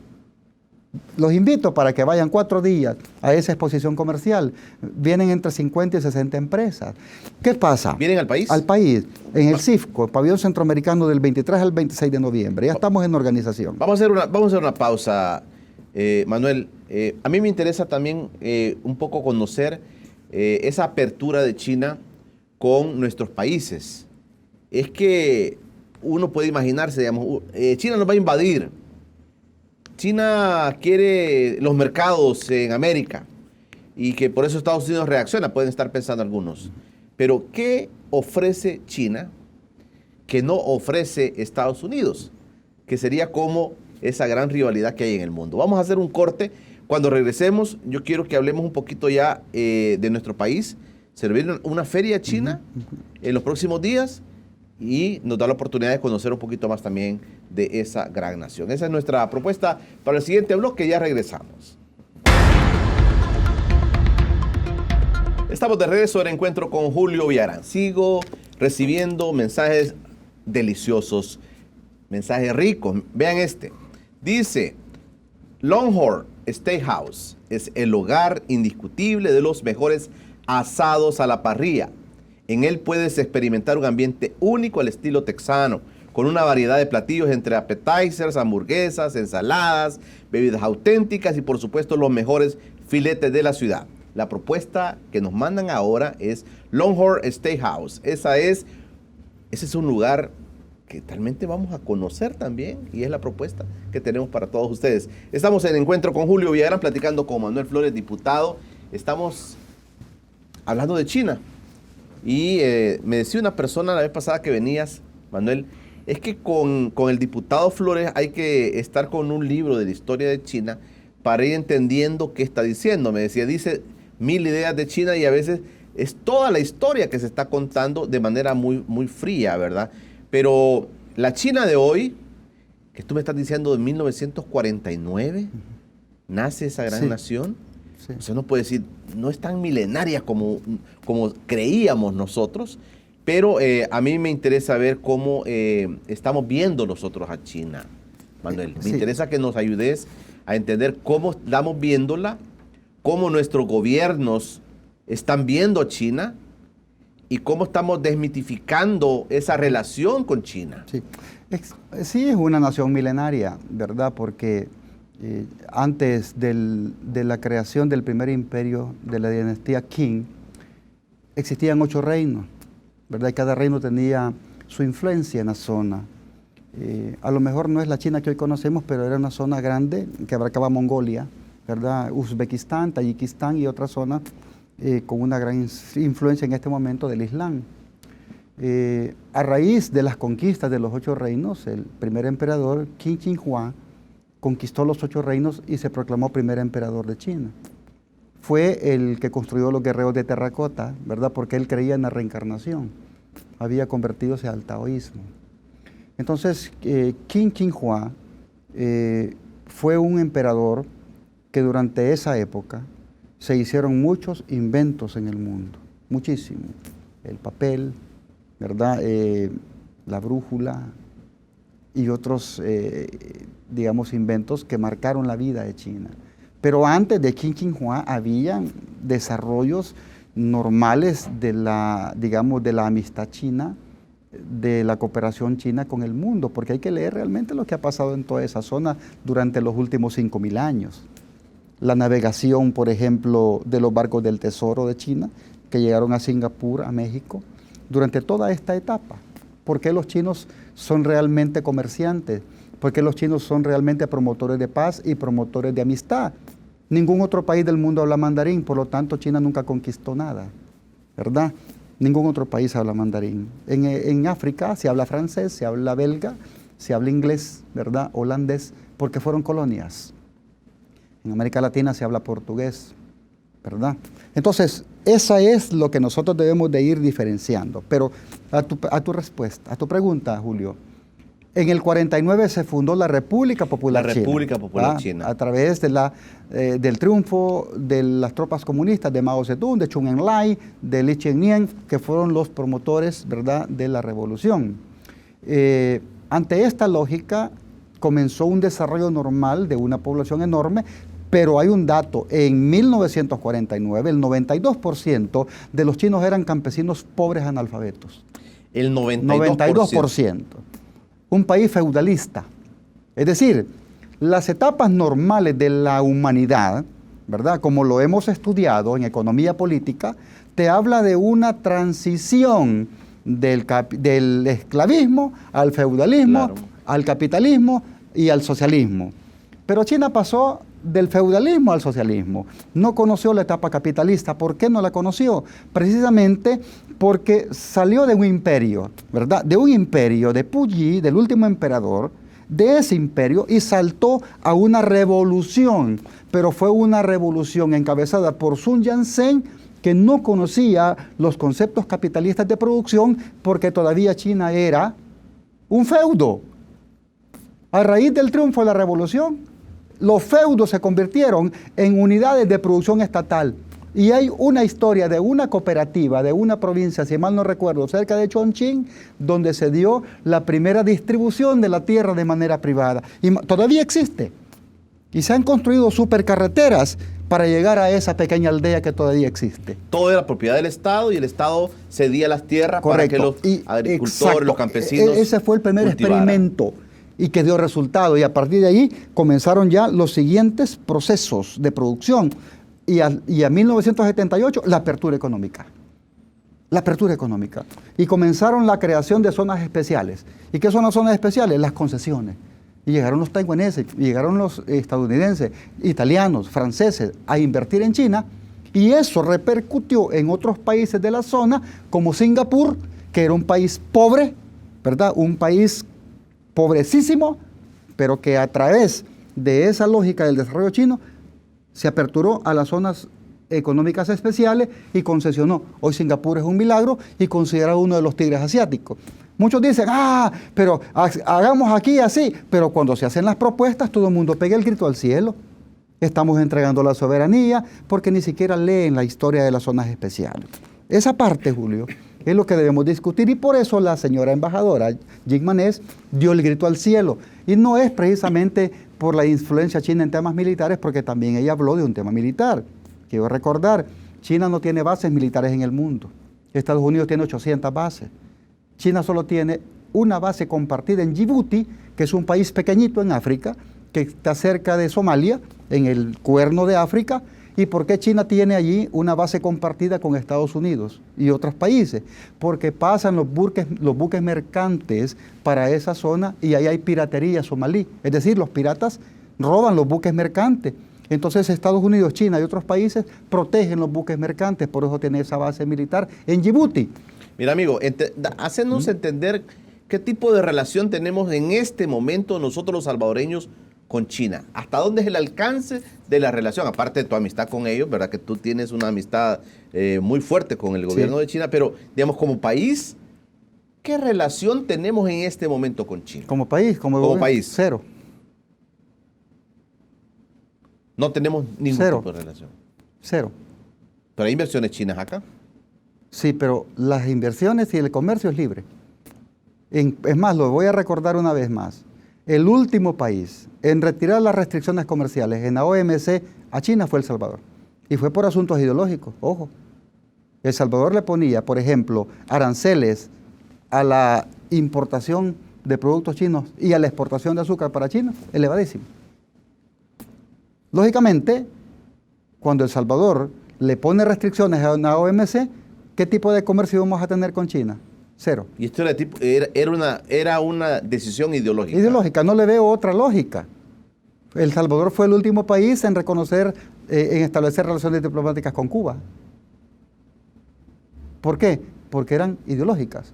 Los invito para que vayan 4 días a esa exposición comercial. Vienen entre 50 y 60 empresas. ¿Qué pasa? ¿Vienen al país? Al país, en el CIFCO, el Pabellón Centroamericano, del 23 al 26 de noviembre. Ya estamos en organización. Vamos a hacer una pausa, Manuel. A mí me interesa también un poco conocer esa apertura de China con nuestros países. Es que uno puede imaginarse, digamos, China nos va a invadir. China quiere los mercados en América y que por eso Estados Unidos reacciona, pueden estar pensando algunos. Pero ¿qué ofrece China que no ofrece Estados Unidos? Que sería como esa gran rivalidad que hay en el mundo. Vamos a hacer un corte. Cuando regresemos, yo quiero que hablemos un poquito ya de nuestro país, servir una feria china en los próximos días y nos da la oportunidad de conocer un poquito más también de esa gran nación. Esa es nuestra propuesta para el siguiente bloque. Ya regresamos. Estamos de regreso al encuentro con Julio Villarán. Sigo recibiendo mensajes deliciosos, mensajes ricos. Vean este. Dice, Longhorn Steakhouse es el hogar indiscutible de los mejores asados a la parrilla. En él puedes experimentar un ambiente único al estilo texano, con una variedad de platillos entre appetizers, hamburguesas, ensaladas, bebidas auténticas y por supuesto los mejores filetes de la ciudad. La propuesta que nos mandan ahora es Longhorn Steakhouse. Ese es un lugar que realmente vamos a conocer también y es la propuesta que tenemos para todos ustedes. Estamos en encuentro con Julio Villarán, platicando con Manuel Flores, diputado. Estamos hablando de China y me decía una persona la vez pasada que venías, Manuel, es que con el diputado Flores hay que estar con un libro de la historia de China para ir entendiendo qué está diciendo. Me decía, dice 1000 ideas de China y a veces es toda la historia que se está contando de manera muy, muy fría, ¿verdad? Pero la China de hoy, que tú me estás diciendo de 1949, nace esa gran nación. Sí. O sea, uno puede decir, no es tan milenaria como creíamos nosotros, pero a mí me interesa ver cómo estamos viendo nosotros a China, Manuel. Me interesa que nos ayudes a entender cómo estamos viéndola, cómo nuestros gobiernos están viendo a China y cómo estamos desmitificando esa relación con China. Sí, es una nación milenaria, ¿verdad? Porque antes de la creación del primer imperio de la dinastía Qing, existían 8 reinos, ¿verdad? Y cada reino tenía su influencia en la zona. A lo mejor no es la China que hoy conocemos, pero era una zona grande que abarcaba Mongolia, ¿verdad? Uzbekistán, Tayikistán y otras zonas con una gran influencia en este momento del Islam. A raíz de las conquistas de los 8 reinos, el primer emperador, Qin Shi Huang, conquistó los 8 reinos y se proclamó primer emperador de China. Fue el que construyó los guerreros de terracota, ¿verdad? Porque él creía en la reencarnación. Había convertido al taoísmo. Entonces, Qin Shi Huang fue un emperador que durante esa época se hicieron muchos inventos en el mundo, muchísimo. El papel, ¿verdad? La brújula y otros, digamos, inventos que marcaron la vida de China. Pero antes de Qin Shi Huang había desarrollos normales de la, digamos, de la amistad china, de la cooperación china con el mundo, porque hay que leer realmente lo que ha pasado en toda esa zona durante los últimos 5000 años. La navegación, por ejemplo, de los barcos del Tesoro de China, que llegaron a Singapur, a México, durante toda esta etapa. ¿Por qué los chinos son realmente comerciantes? ¿Por qué los chinos son realmente promotores de paz y promotores de amistad? Ningún otro país del mundo habla mandarín, por lo tanto China nunca conquistó nada, ¿verdad? Ningún otro país habla mandarín. En África se habla francés, se habla belga, se habla inglés, ¿verdad? Holandés, porque fueron colonias. En América Latina se habla portugués, ¿verdad? Entonces, esa es lo que nosotros debemos de ir diferenciando. Pero a tu respuesta, a tu pregunta, Julio, en el 49 se fundó la República Popular China. La República Popular China. A través de del triunfo de las tropas comunistas de Mao Zedong, de Chun Enlai, de Li Cheng-nian, que fueron los promotores, ¿verdad?, de la revolución. Ante esta lógica comenzó un desarrollo normal de una población enorme, pero hay un dato: en 1949 el 92% de los chinos eran campesinos pobres analfabetos. El 92%. 92%. Un país feudalista. Es decir, las etapas normales de la humanidad, ¿verdad?, como lo hemos estudiado en economía política, te habla de una transición del esclavismo al feudalismo, claro, al capitalismo y al socialismo. Pero China pasó del feudalismo al socialismo. No conoció la etapa capitalista. ¿Por qué no la conoció? Precisamente porque salió de un imperio, ¿verdad? De un imperio de Puyi, del último emperador, de ese imperio, y saltó a una revolución. Pero fue una revolución encabezada por Sun Yat-sen que no conocía los conceptos capitalistas de producción porque todavía China era un feudo. A raíz del triunfo de la revolución, los feudos se convirtieron en unidades de producción estatal. Y hay una historia de una cooperativa de una provincia, si mal no recuerdo, cerca de Chongqing, donde se dio la primera distribución de la tierra de manera privada. Y todavía existe. Y se han construido supercarreteras para llegar a esa pequeña aldea que todavía existe. Todo era propiedad del Estado y el Estado cedía las tierras. Correcto. Para que los agricultores, exacto, los campesinos ese fue el primer cultivaran. Experimento y que dio resultado. Y a partir de ahí comenzaron ya los siguientes procesos de producción. Y a 1978, la apertura económica. La apertura económica. Y comenzaron la creación de zonas especiales. ¿Y qué son las zonas especiales? Las concesiones. Y llegaron los taiwaneses, y llegaron los estadounidenses, italianos, franceses a invertir en China, y eso repercutió en otros países de la zona, como Singapur, que era un país pobre, ¿verdad? Un país pobrecísimo, pero que a través de esa lógica del desarrollo chino se aperturó a las zonas económicas especiales y concesionó. Hoy Singapur es un milagro y considerado uno de los tigres asiáticos. Muchos dicen, pero hagamos aquí así, pero cuando se hacen las propuestas todo el mundo pega el grito al cielo. Estamos entregando la soberanía porque ni siquiera leen la historia de las zonas especiales. Esa parte, Julio, es lo que debemos discutir y por eso la señora embajadora Jing Manés dio el grito al cielo. Y no es precisamente por la influencia china en temas militares, porque también ella habló de un tema militar. Quiero recordar, China no tiene bases militares en el mundo. Estados Unidos tiene 800 bases. China solo tiene una base compartida en Djibouti, que es un país pequeñito en África, que está cerca de Somalia, en el cuerno de África. ¿Y por qué China tiene allí una base compartida con Estados Unidos y otros países? Porque pasan los buques mercantes para esa zona y ahí hay piratería somalí. Es decir, los piratas roban los buques mercantes. Entonces Estados Unidos, China y otros países protegen los buques mercantes, por eso tiene esa base militar en Djibouti. Mira, amigo, hacenos entender qué tipo de relación tenemos en este momento nosotros los salvadoreños con China. ¿Hasta dónde es el alcance de la relación? Aparte de tu amistad con ellos, ¿verdad? Que tú tienes una amistad muy fuerte con el gobierno de China, pero, digamos, como país, ¿qué relación tenemos en este momento con China? Como país, como país. Cero. No tenemos ningún tipo de relación. Cero. ¿Pero hay inversiones chinas acá? Sí, pero las inversiones y el comercio es libre. Es más, lo voy a recordar una vez más. El último país en retirar las restricciones comerciales en la OMC a China fue El Salvador. Y fue por asuntos ideológicos, ojo. El Salvador le ponía, por ejemplo, aranceles a la importación de productos chinos y a la exportación de azúcar para China, elevadísimo. Lógicamente, cuando El Salvador le pone restricciones a la OMC, ¿qué tipo de comercio vamos a tener con China? Cero. Y esto era una decisión ideológica. Ideológica, no le veo otra lógica. El Salvador fue el último país en reconocer, en establecer relaciones diplomáticas con Cuba. ¿Por qué? Porque eran ideológicas.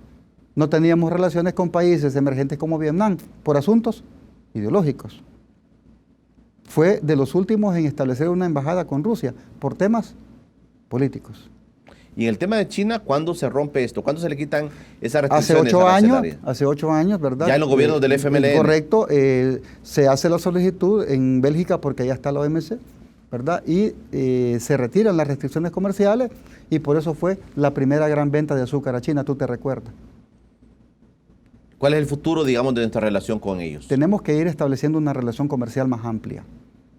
No teníamos relaciones con países emergentes como Vietnam por asuntos ideológicos. Fue de los últimos en establecer una embajada con Rusia por temas políticos. Y en el tema de China, ¿cuándo se rompe esto? ¿Cuándo se le quitan esas restricciones arancelarias? Hace 8 años, ¿verdad? Ya en los gobiernos del FMLN. Correcto, se hace la solicitud en Bélgica porque ya está la OMC, ¿verdad? Y se retiran las restricciones comerciales y por eso fue la primera gran venta de azúcar a China, tú te recuerdas. ¿Cuál es el futuro, digamos, de nuestra relación con ellos? Tenemos que ir estableciendo una relación comercial más amplia.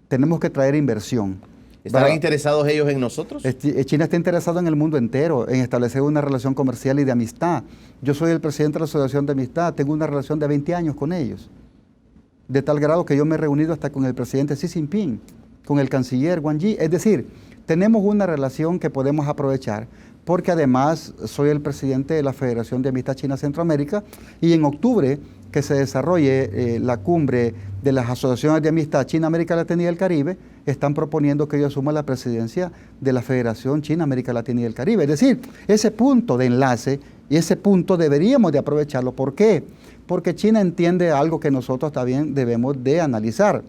Tenemos que traer inversión. ¿Estarán interesados ellos en nosotros? China está interesado en el mundo entero, en establecer una relación comercial y de amistad. Yo soy el presidente de la Asociación de Amistad, tengo una relación de 20 años con ellos. De tal grado que yo me he reunido hasta con el presidente Xi Jinping, con el canciller Wang Yi. Es decir, tenemos una relación que podemos aprovechar, porque además soy el presidente de la Federación de Amistad China-Centroamérica y en octubre que se desarrolle la cumbre de las asociaciones de amistad China-América Latina y el Caribe, están proponiendo que yo asuma la presidencia de la Federación China-América Latina y el Caribe. Es decir, ese punto de enlace y ese punto deberíamos de aprovecharlo. ¿Por qué? Porque China entiende algo que nosotros también debemos de analizar,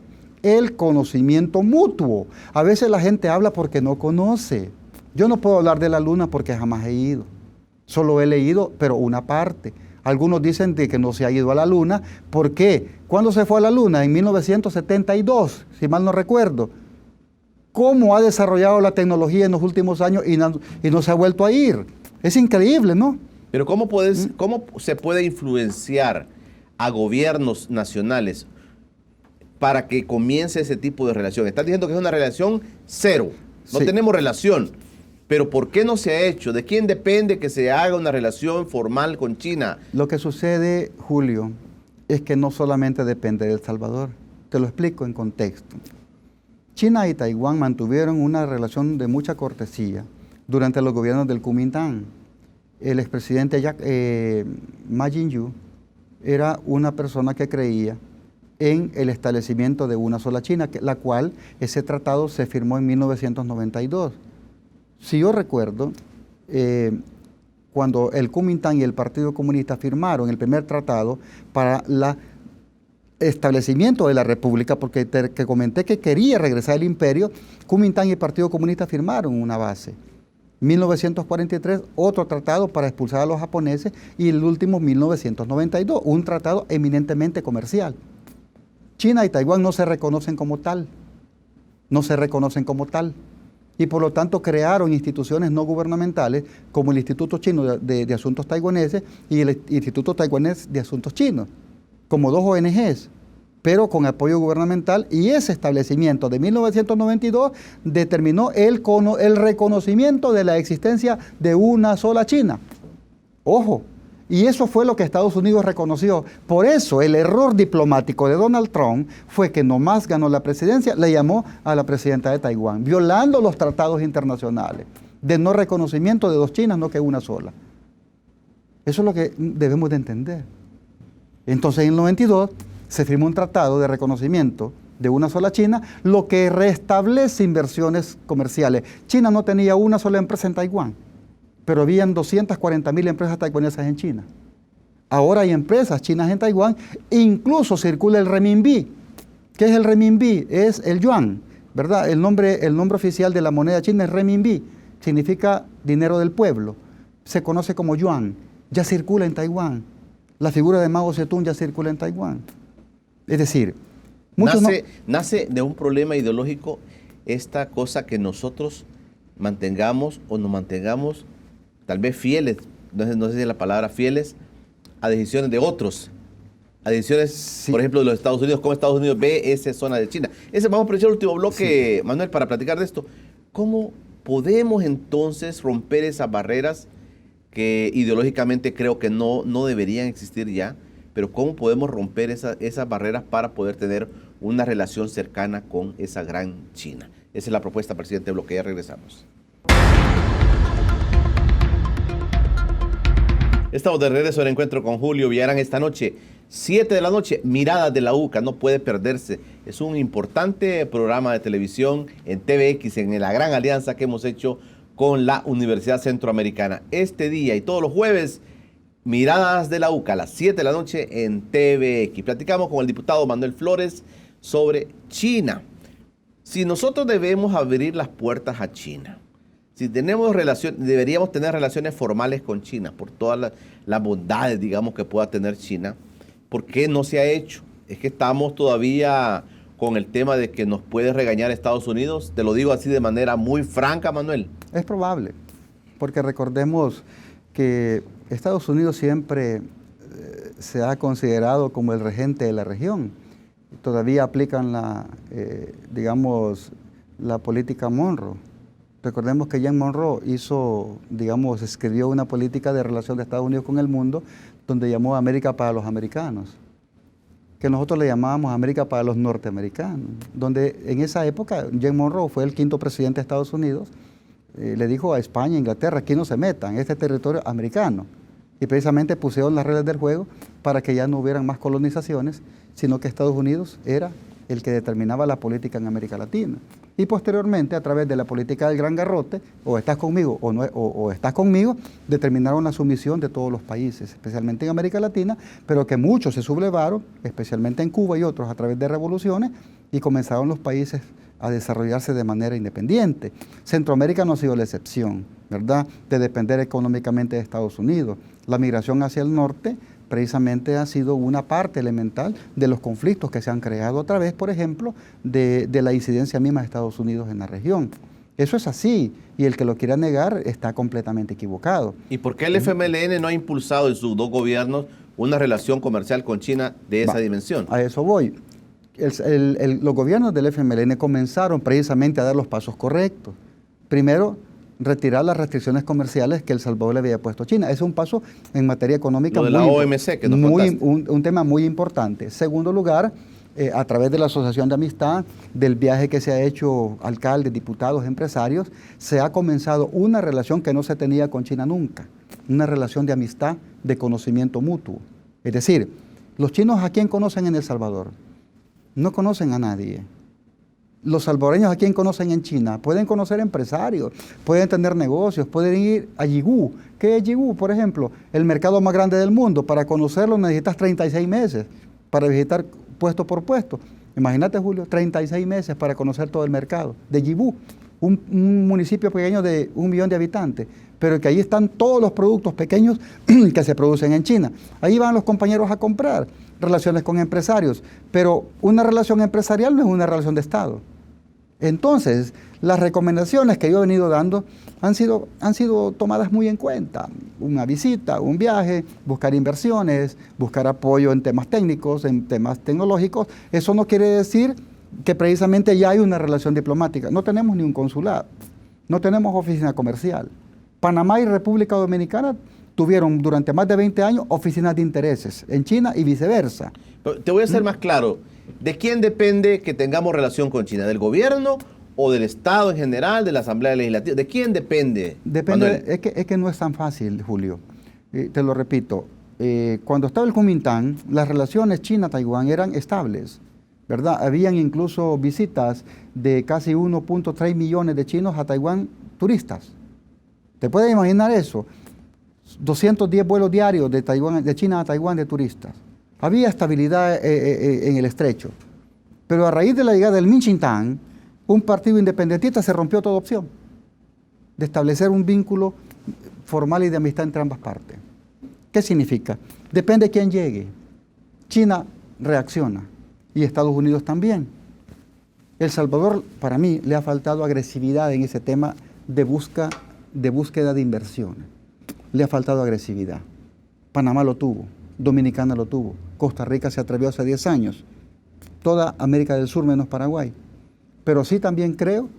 el conocimiento mutuo. A veces la gente habla porque no conoce. Yo no puedo hablar de la luna porque jamás he ido. Solo he leído, pero una parte. Algunos dicen de que no se ha ido a la luna. ¿Por qué? ¿Cuándo se fue a la luna? En 1972, si mal no recuerdo. ¿Cómo ha desarrollado la tecnología en los últimos años y no se ha vuelto a ir? Es increíble, ¿no? Pero ¿cómo se puede influenciar a gobiernos nacionales para que comience ese tipo de relación? Estás diciendo que es una relación cero, no tenemos relación, pero ¿por qué no se ha hecho? ¿De quién depende que se haga una relación formal con China? Lo que sucede, Julio, es que no solamente depende de El Salvador. Te lo explico en contexto. China y Taiwán mantuvieron una relación de mucha cortesía durante los gobiernos del Kuomintang. El expresidente Ma Ying-jeou era una persona que creía en el establecimiento de una sola China, la cual ese tratado se firmó en 1992. Si yo recuerdo, cuando el Kuomintang y el Partido Comunista firmaron el primer tratado para el establecimiento de la República, porque te comenté que quería regresar el imperio, Kuomintang y el Partido Comunista firmaron una base. 1943, otro tratado para expulsar a los japoneses, y el último, 1992, un tratado eminentemente comercial. China y Taiwán no se reconocen como tal, y por lo tanto crearon instituciones no gubernamentales como el Instituto Chino de Asuntos Taiwaneses y el Instituto Taiwanés de Asuntos Chinos, como dos ONGs, pero con apoyo gubernamental, y ese establecimiento de 1992 determinó el reconocimiento de la existencia de una sola China. Ojo, y eso fue lo que Estados Unidos reconoció. Por eso el error diplomático de Donald Trump fue que nomás ganó la presidencia, le llamó a la presidenta de Taiwán, violando los tratados internacionales de no reconocimiento de dos Chinas, no que una sola. Eso es lo que debemos de entender. Entonces en el 92 se firmó un tratado de reconocimiento de una sola China, lo que restablece inversiones comerciales. China no tenía una sola empresa en Taiwán, pero habían 240,000 empresas taiwanesas en China. Ahora hay empresas chinas en Taiwán, incluso circula el renminbi. ¿Qué es el renminbi? Es el yuan, ¿verdad? El nombre oficial de la moneda china es renminbi, significa dinero del pueblo. Se conoce como yuan, ya circula en Taiwán. La figura de Mao Zedong ya circula en Taiwán. Es decir, nace de un problema ideológico esta cosa que nosotros mantengamos o nos mantengamos tal vez fieles, no sé si es la palabra fieles, a decisiones de otros, a decisiones, sí, por ejemplo, de los Estados Unidos, cómo Estados Unidos ve esa zona de China. Vamos a aprovechar el último bloque, sí, Manuel, para platicar de esto. ¿Cómo podemos entonces romper esas barreras que ideológicamente creo que no deberían existir ya, pero cómo podemos romper esas barreras para poder tener una relación cercana con esa gran China? Esa es la propuesta, presidente Bloque. Ya regresamos. Estamos de regreso al encuentro con Julio Villarán esta noche, 7 de la noche, Miradas de la UCA, no puede perderse. Es un importante programa de televisión en TVX, en la gran alianza que hemos hecho con la Universidad Centroamericana. Este día y todos los jueves, Miradas de la UCA, a las 7 de la noche en TVX. Platicamos con el diputado Manuel Flores sobre China. Si nosotros debemos abrir las puertas a China, si tenemos deberíamos tener relaciones formales con China por todas las bondades, digamos, que pueda tener China. ¿Por qué no se ha hecho? Es que estamos todavía con el tema de que nos puede regañar Estados Unidos. Te lo digo así de manera muy franca, Manuel. Es probable, porque recordemos que Estados Unidos siempre se ha considerado como el regente de la región. Todavía aplican la política Monroe. Recordemos que James Monroe escribió una política de relación de Estados Unidos con el mundo, donde llamó América para los americanos, que nosotros le llamábamos América para los norteamericanos, donde en esa época James Monroe fue el 5º presidente de Estados Unidos, le dijo a España e Inglaterra, aquí no se metan, este es territorio americano, y precisamente pusieron las reglas del juego para que ya no hubieran más colonizaciones, sino que Estados Unidos era el que determinaba la política en América Latina. Y posteriormente, a través de la política del gran garrote, o estás conmigo o estás conmigo, determinaron la sumisión de todos los países, especialmente en América Latina, pero que muchos se sublevaron, especialmente en Cuba y otros, a través de revoluciones, y comenzaron los países a desarrollarse de manera independiente. Centroamérica no ha sido la excepción, ¿verdad?, de depender económicamente de Estados Unidos. La migración hacia el norte precisamente ha sido una parte elemental de los conflictos que se han creado a través, por ejemplo, de la incidencia misma de Estados Unidos en la región. Eso es así, y el que lo quiera negar está completamente equivocado. ¿Y por qué el FMLN no ha impulsado en sus dos gobiernos una relación comercial con China de esa dimensión? A eso voy. Los gobiernos del FMLN comenzaron precisamente a dar los pasos correctos. Primero, retirar las restricciones comerciales que El Salvador le había puesto a China. Ese es un paso en materia económica. Lo de la OMC, que nos contaste. Un tema muy importante. Segundo lugar, a través de la Asociación de Amistad, del viaje que se ha hecho alcaldes, diputados, empresarios, se ha comenzado una relación que no se tenía con China nunca, una relación de amistad, de conocimiento mutuo. Es decir, los chinos, ¿a quién conocen en El Salvador? No conocen a nadie. Los salvadoreños, ¿a quién conocen en China? Pueden conocer empresarios, pueden tener negocios, pueden ir a Yiwu. ¿Qué es Yiwu, por ejemplo? El mercado más grande del mundo. Para conocerlo necesitas 36 meses para visitar puesto por puesto. Imagínate, Julio, 36 meses para conocer todo el mercado de Yiwu, un municipio pequeño de 1 millón de habitantes, pero que ahí están todos los productos pequeños que se producen en China. Ahí van los compañeros a comprar, relaciones con empresarios, pero una relación empresarial no es una relación de Estado. Entonces, las recomendaciones que yo he venido dando han sido tomadas muy en cuenta. Una visita, un viaje, buscar inversiones, buscar apoyo en temas técnicos, en temas tecnológicos. Eso no quiere decir que precisamente ya hay una relación diplomática. No tenemos ni un consulado, no tenemos oficina comercial. Panamá y República Dominicana tuvieron durante más de 20 años oficinas de intereses en China y viceversa. Pero te voy a ser más claro. ¿De quién depende que tengamos relación con China? ¿Del gobierno o del Estado en general, de la Asamblea Legislativa? ¿De quién depende? Depende, es que no es tan fácil, Julio. Te lo repito. Cuando estaba el Kuomintang, las relaciones China-Taiwán eran estables, ¿verdad? Habían incluso visitas de casi 1.3 millones de chinos a Taiwán, turistas. ¿Te puedes imaginar eso? 210 vuelos diarios de China a Taiwán de turistas. Había estabilidad en el estrecho. Pero a raíz de la llegada del Kuomintang, un partido independentista se rompió toda opción de establecer un vínculo formal y de amistad entre ambas partes. ¿Qué significa? Depende de quién llegue. China reacciona y Estados Unidos también. El Salvador, para mí, le ha faltado agresividad en ese tema de búsqueda de inversiones. Le ha faltado agresividad. Panamá lo tuvo, Dominicana lo tuvo, Costa Rica se atrevió hace 10 años, toda América del Sur menos Paraguay. Pero sí también creo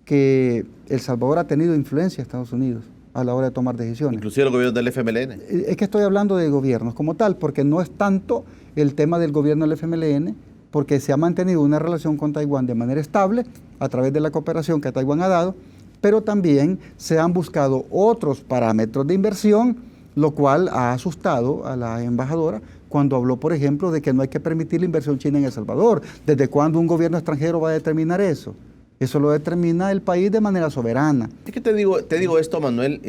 que El Salvador ha tenido influencia en Estados Unidos a la hora de tomar decisiones. Inclusive el gobierno del FMLN. Es que estoy hablando de gobiernos como tal, porque no es tanto el tema del gobierno del FMLN, porque se ha mantenido una relación con Taiwán de manera estable a través de la cooperación que Taiwán ha dado, pero también se han buscado otros parámetros de inversión, lo cual ha asustado a la embajadora cuando habló, por ejemplo, de que no hay que permitir la inversión china en El Salvador. ¿Desde cuándo un gobierno extranjero va a determinar eso? Eso lo determina el país de manera soberana. Es que te digo esto, Manuel,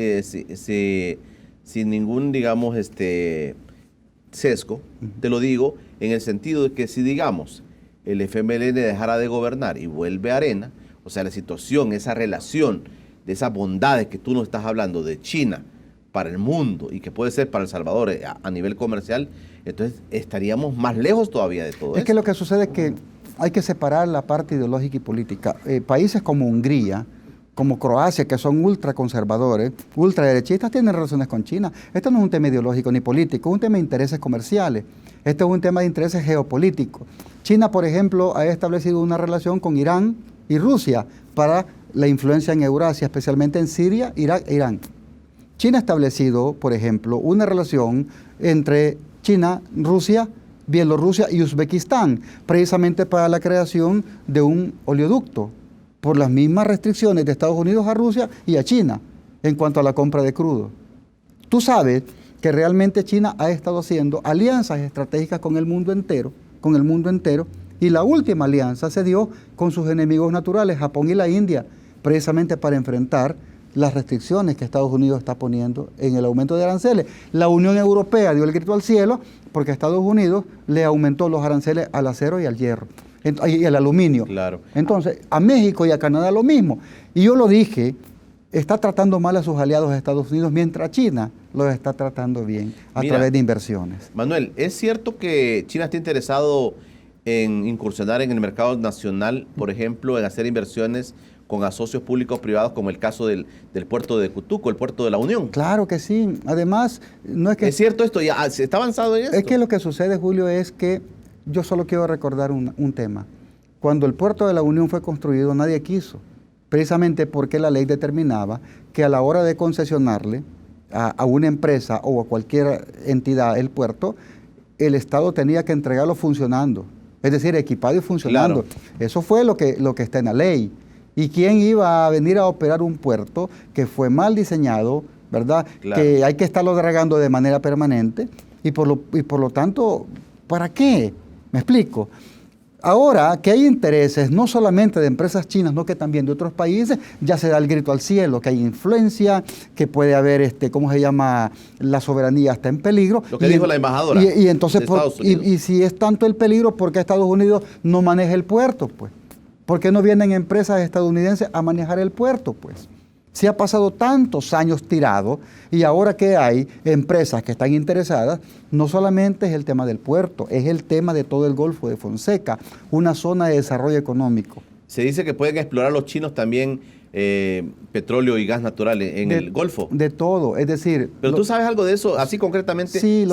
sin ningún, digamos, sesgo. Te lo digo en el sentido de que si, digamos, el FMLN dejara de gobernar y vuelve a Arena, o sea, la situación, esa relación de esas bondades que tú nos estás hablando de China para el mundo y que puede ser para El Salvador a nivel comercial, entonces estaríamos más lejos todavía de todo eso. Es que lo que sucede es que hay que separar la parte ideológica y política. Países como Hungría, como Croacia, que son ultraconservadores, ultraderechistas, tienen relaciones con China. Esto no es un tema ideológico ni político, es un tema de intereses comerciales. Este es un tema de intereses geopolíticos. China, por ejemplo, ha establecido una relación con Irán y Rusia para la influencia en Eurasia, especialmente en Siria, Irak e Irán. China ha establecido, por ejemplo, una relación entre China, Rusia, Bielorrusia y Uzbekistán, precisamente para la creación de un oleoducto, por las mismas restricciones de Estados Unidos a Rusia y a China en cuanto a la compra de crudo. Tú sabes que realmente China ha estado haciendo alianzas estratégicas con el mundo entero, y la última alianza se dio con sus enemigos naturales, Japón y la India, precisamente para enfrentar las restricciones que Estados Unidos está poniendo en el aumento de aranceles. La Unión Europea dio el grito al cielo porque Estados Unidos le aumentó los aranceles al acero y al hierro. y el aluminio. Claro. Entonces, a México y a Canadá lo mismo. Y yo lo dije, está tratando mal a sus aliados de Estados Unidos, mientras China los está tratando bien a través de inversiones. Manuel, ¿es cierto que China está interesado en incursionar en el mercado nacional, por ejemplo, en hacer inversiones con asocios públicos privados, como el caso del puerto de Cutuco, el puerto de la Unión? Claro que sí. Además, no es que... ¿Es cierto esto? ¿Ya se está avanzado en esto? Es que lo que sucede, Julio, es que yo solo quiero recordar un tema. Cuando el puerto de la Unión fue construido, nadie quiso, precisamente porque la ley determinaba que a la hora de concesionarle a una empresa o a cualquier entidad el puerto, el Estado tenía que entregarlo funcionando, es decir, equipado y funcionando. Claro. Eso fue lo que está en la ley. ¿Y quién iba a venir a operar un puerto que fue mal diseñado, verdad? Claro. Que hay que estarlo dragando de manera permanente y por lo tanto, ¿para qué? ¿Me explico? Ahora que hay intereses no solamente de empresas chinas, no que también de otros países, ya se da el grito al cielo, que hay influencia, que puede haber, ¿cómo se llama? La soberanía está en peligro. Lo que dijo la embajadora y entonces, de Estados Unidos. y si es tanto el peligro, ¿por qué Estados Unidos no maneja el puerto, pues? ¿Por qué no vienen empresas estadounidenses a manejar el puerto, pues? Si ha pasado tantos años tirado y ahora que hay empresas que están interesadas, no solamente es el tema del puerto, es el tema de todo el Golfo de Fonseca, una zona de desarrollo económico. Se dice que pueden explorar los chinos también petróleo y gas natural en el Golfo. De todo, es decir... Pero tú sabes algo de eso, así concretamente, sí,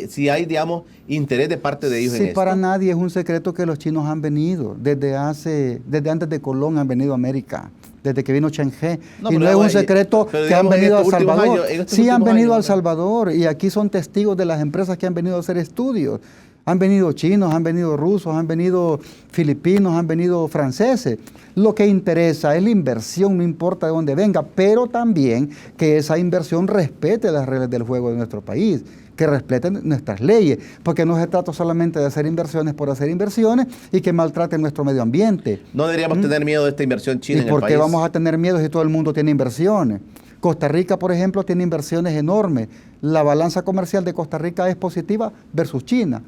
si hay, digamos, interés de parte de ellos en esto. Sí, para nadie es un secreto que los chinos han venido, desde antes de Colón han venido a América. Desde que vino Chen He. Y no es un secreto que han venido a El Salvador. Sí, han venido a El Salvador y aquí son testigos de las empresas que han venido a hacer estudios. Han venido chinos, han venido rusos, han venido filipinos, han venido franceses. Lo que interesa es la inversión, no importa de dónde venga, pero también que esa inversión respete las reglas del juego de nuestro país, que respeten nuestras leyes, porque no se trata solamente de hacer inversiones por hacer inversiones y que maltraten nuestro medio ambiente. No deberíamos tener miedo de esta inversión china en el país. ¿Y por qué vamos a tener miedo si todo el mundo tiene inversiones? Costa Rica, por ejemplo, tiene inversiones enormes. La balanza comercial de Costa Rica es positiva versus China.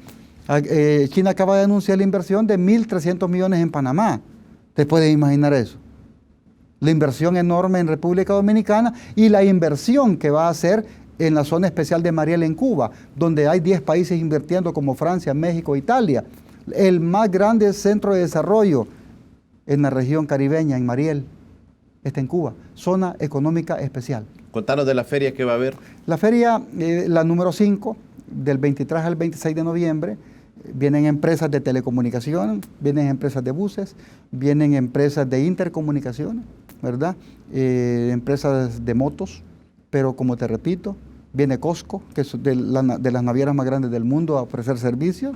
China acaba de anunciar la inversión de 1.300 millones en Panamá. ¿Te puedes imaginar eso? La inversión enorme en República Dominicana y la inversión que va a hacer en la zona especial de Mariel en Cuba, donde hay 10 países invirtiendo como Francia, México, Italia. El más grande centro de desarrollo en la región caribeña, en Mariel, está en Cuba. Zona económica especial. Contanos de la feria que va a haber. La feria, la número 5, del 23 al 26 de noviembre, vienen empresas de telecomunicación, vienen empresas de buses, vienen empresas de intercomunicaciones, ¿verdad? Empresas de motos, pero como te repito, viene Costco, que es de las navieras más grandes del mundo, a ofrecer servicios.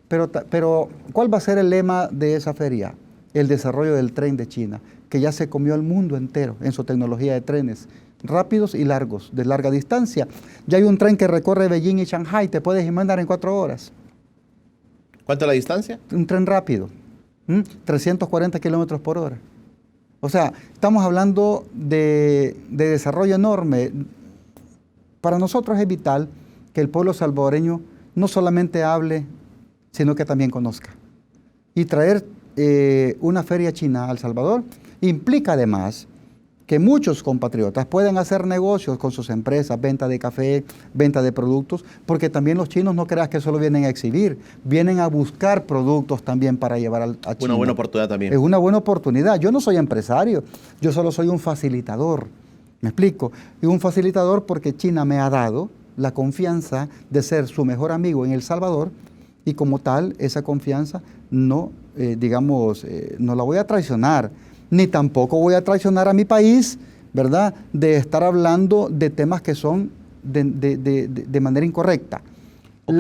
Pero, ¿cuál va a ser el lema de esa feria? El desarrollo del tren de China, que ya se comió el mundo entero en su tecnología de trenes rápidos y largos, de larga distancia. Ya hay un tren que recorre Beijing y Shanghai, te puedes mandar en 4 horas. ¿Cuánto es la distancia? Un tren rápido, 340 kilómetros por hora. O sea, estamos hablando de desarrollo enorme. Para nosotros es vital que el pueblo salvadoreño no solamente hable, sino que también conozca. Y traer una feria china a El Salvador implica además que muchos compatriotas puedan hacer negocios con sus empresas, venta de café, venta de productos, porque también los chinos no creas que solo vienen a exhibir, vienen a buscar productos también para llevar a China. Una buena oportunidad también. Es una buena oportunidad. Yo no soy empresario, yo solo soy un facilitador. ¿Me explico? Y un facilitador porque China me ha dado la confianza de ser su mejor amigo en El Salvador y como tal, esa confianza no, no la voy a traicionar. Ni tampoco voy a traicionar a mi país, ¿verdad? De estar hablando de temas que son de manera incorrecta. O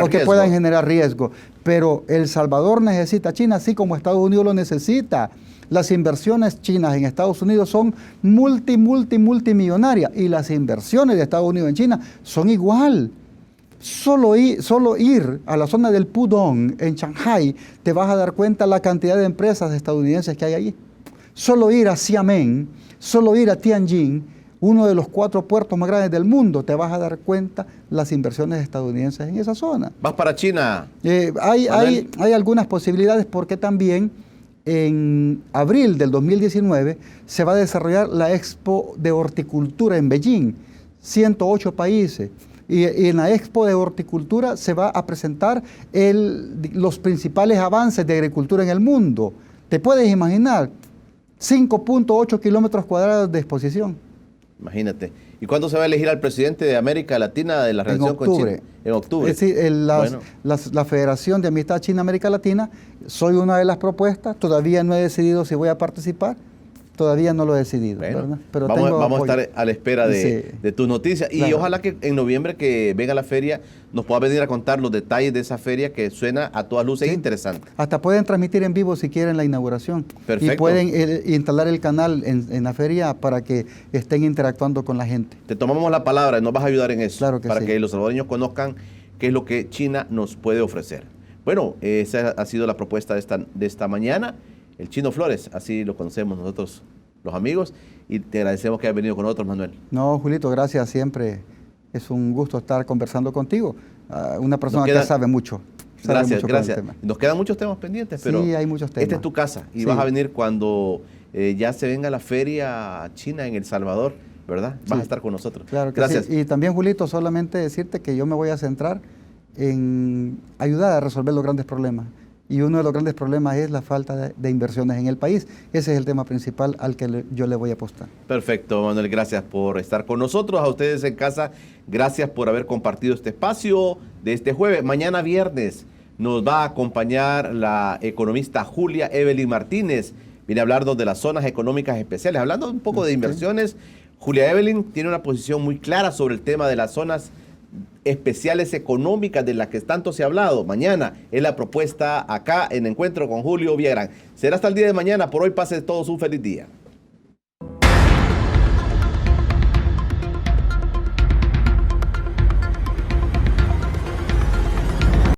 que puedan generar riesgo. Pero El Salvador necesita a China, así como Estados Unidos lo necesita. Las inversiones chinas en Estados Unidos son multimillonarias. Y las inversiones de Estados Unidos en China son igual. Solo ir a la zona del Pudong, en Shanghai, te vas a dar cuenta la cantidad de empresas estadounidenses que hay allí. Solo ir a Xiamen, solo ir a Tianjin, uno de los 4 puertos más grandes del mundo, te vas a dar cuenta las inversiones estadounidenses en esa zona. ¿Vas para China? Hay algunas posibilidades porque también en abril del 2019 se va a desarrollar la Expo de Horticultura en Beijing, 108 países. Y en la Expo de Horticultura se va a presentar los principales avances de agricultura en el mundo. ¿Te puedes imaginar? 5.8 kilómetros cuadrados de exposición. Imagínate. ¿Y cuándo se va a elegir al presidente de América Latina de la relación con China? En octubre. Es decir, la Federación de Amistad China-América Latina, soy una de las propuestas, todavía no he decidido si voy a participar, todavía no lo he decidido. Bueno, pero vamos a estar a la espera de tus noticias. Y claro, ojalá que en noviembre que venga la feria nos pueda venir a contar los detalles de esa feria que suena a todas luces interesante. Hasta pueden transmitir en vivo si quieren la inauguración. Perfecto. Y pueden instalar el canal en la feria para que estén interactuando con la gente. Te tomamos la palabra y nos vas a ayudar en eso. Claro que para sí. que los salvadoreños conozcan qué es lo que China nos puede ofrecer. Bueno, esa ha sido la propuesta de esta mañana. El Chino Flores, así lo conocemos nosotros los amigos, y te agradecemos que hayas venido con nosotros, Manuel. No, Julito, gracias, siempre es un gusto estar conversando contigo, una persona que sabe mucho. Gracias. Nos quedan muchos temas pendientes, pero sí, hay muchos temas. Esta es tu casa, y sí, vas a venir cuando ya se venga la feria china en El Salvador, ¿verdad? Vas a estar con nosotros. Claro que gracias. Sí. Y también, Julito, solamente decirte que yo me voy a centrar en ayudar a resolver los grandes problemas. Y uno de los grandes problemas es la falta de inversiones en el país. Ese es el tema principal al que yo le voy a apostar. Perfecto, Manuel. Gracias por estar con nosotros. A ustedes en casa, gracias por haber compartido este espacio de este jueves. Mañana viernes nos va a acompañar la economista Julia Evelyn Martínez. Viene a hablarnos de las zonas económicas especiales. Hablando un poco de inversiones, Julia Evelyn tiene una posición muy clara sobre el tema de las zonas especiales económicas de las que tanto se ha hablado. Mañana es la propuesta acá en Encuentro con Julio Villagrán. Será hasta el día de mañana. Por hoy, pase todos un feliz día.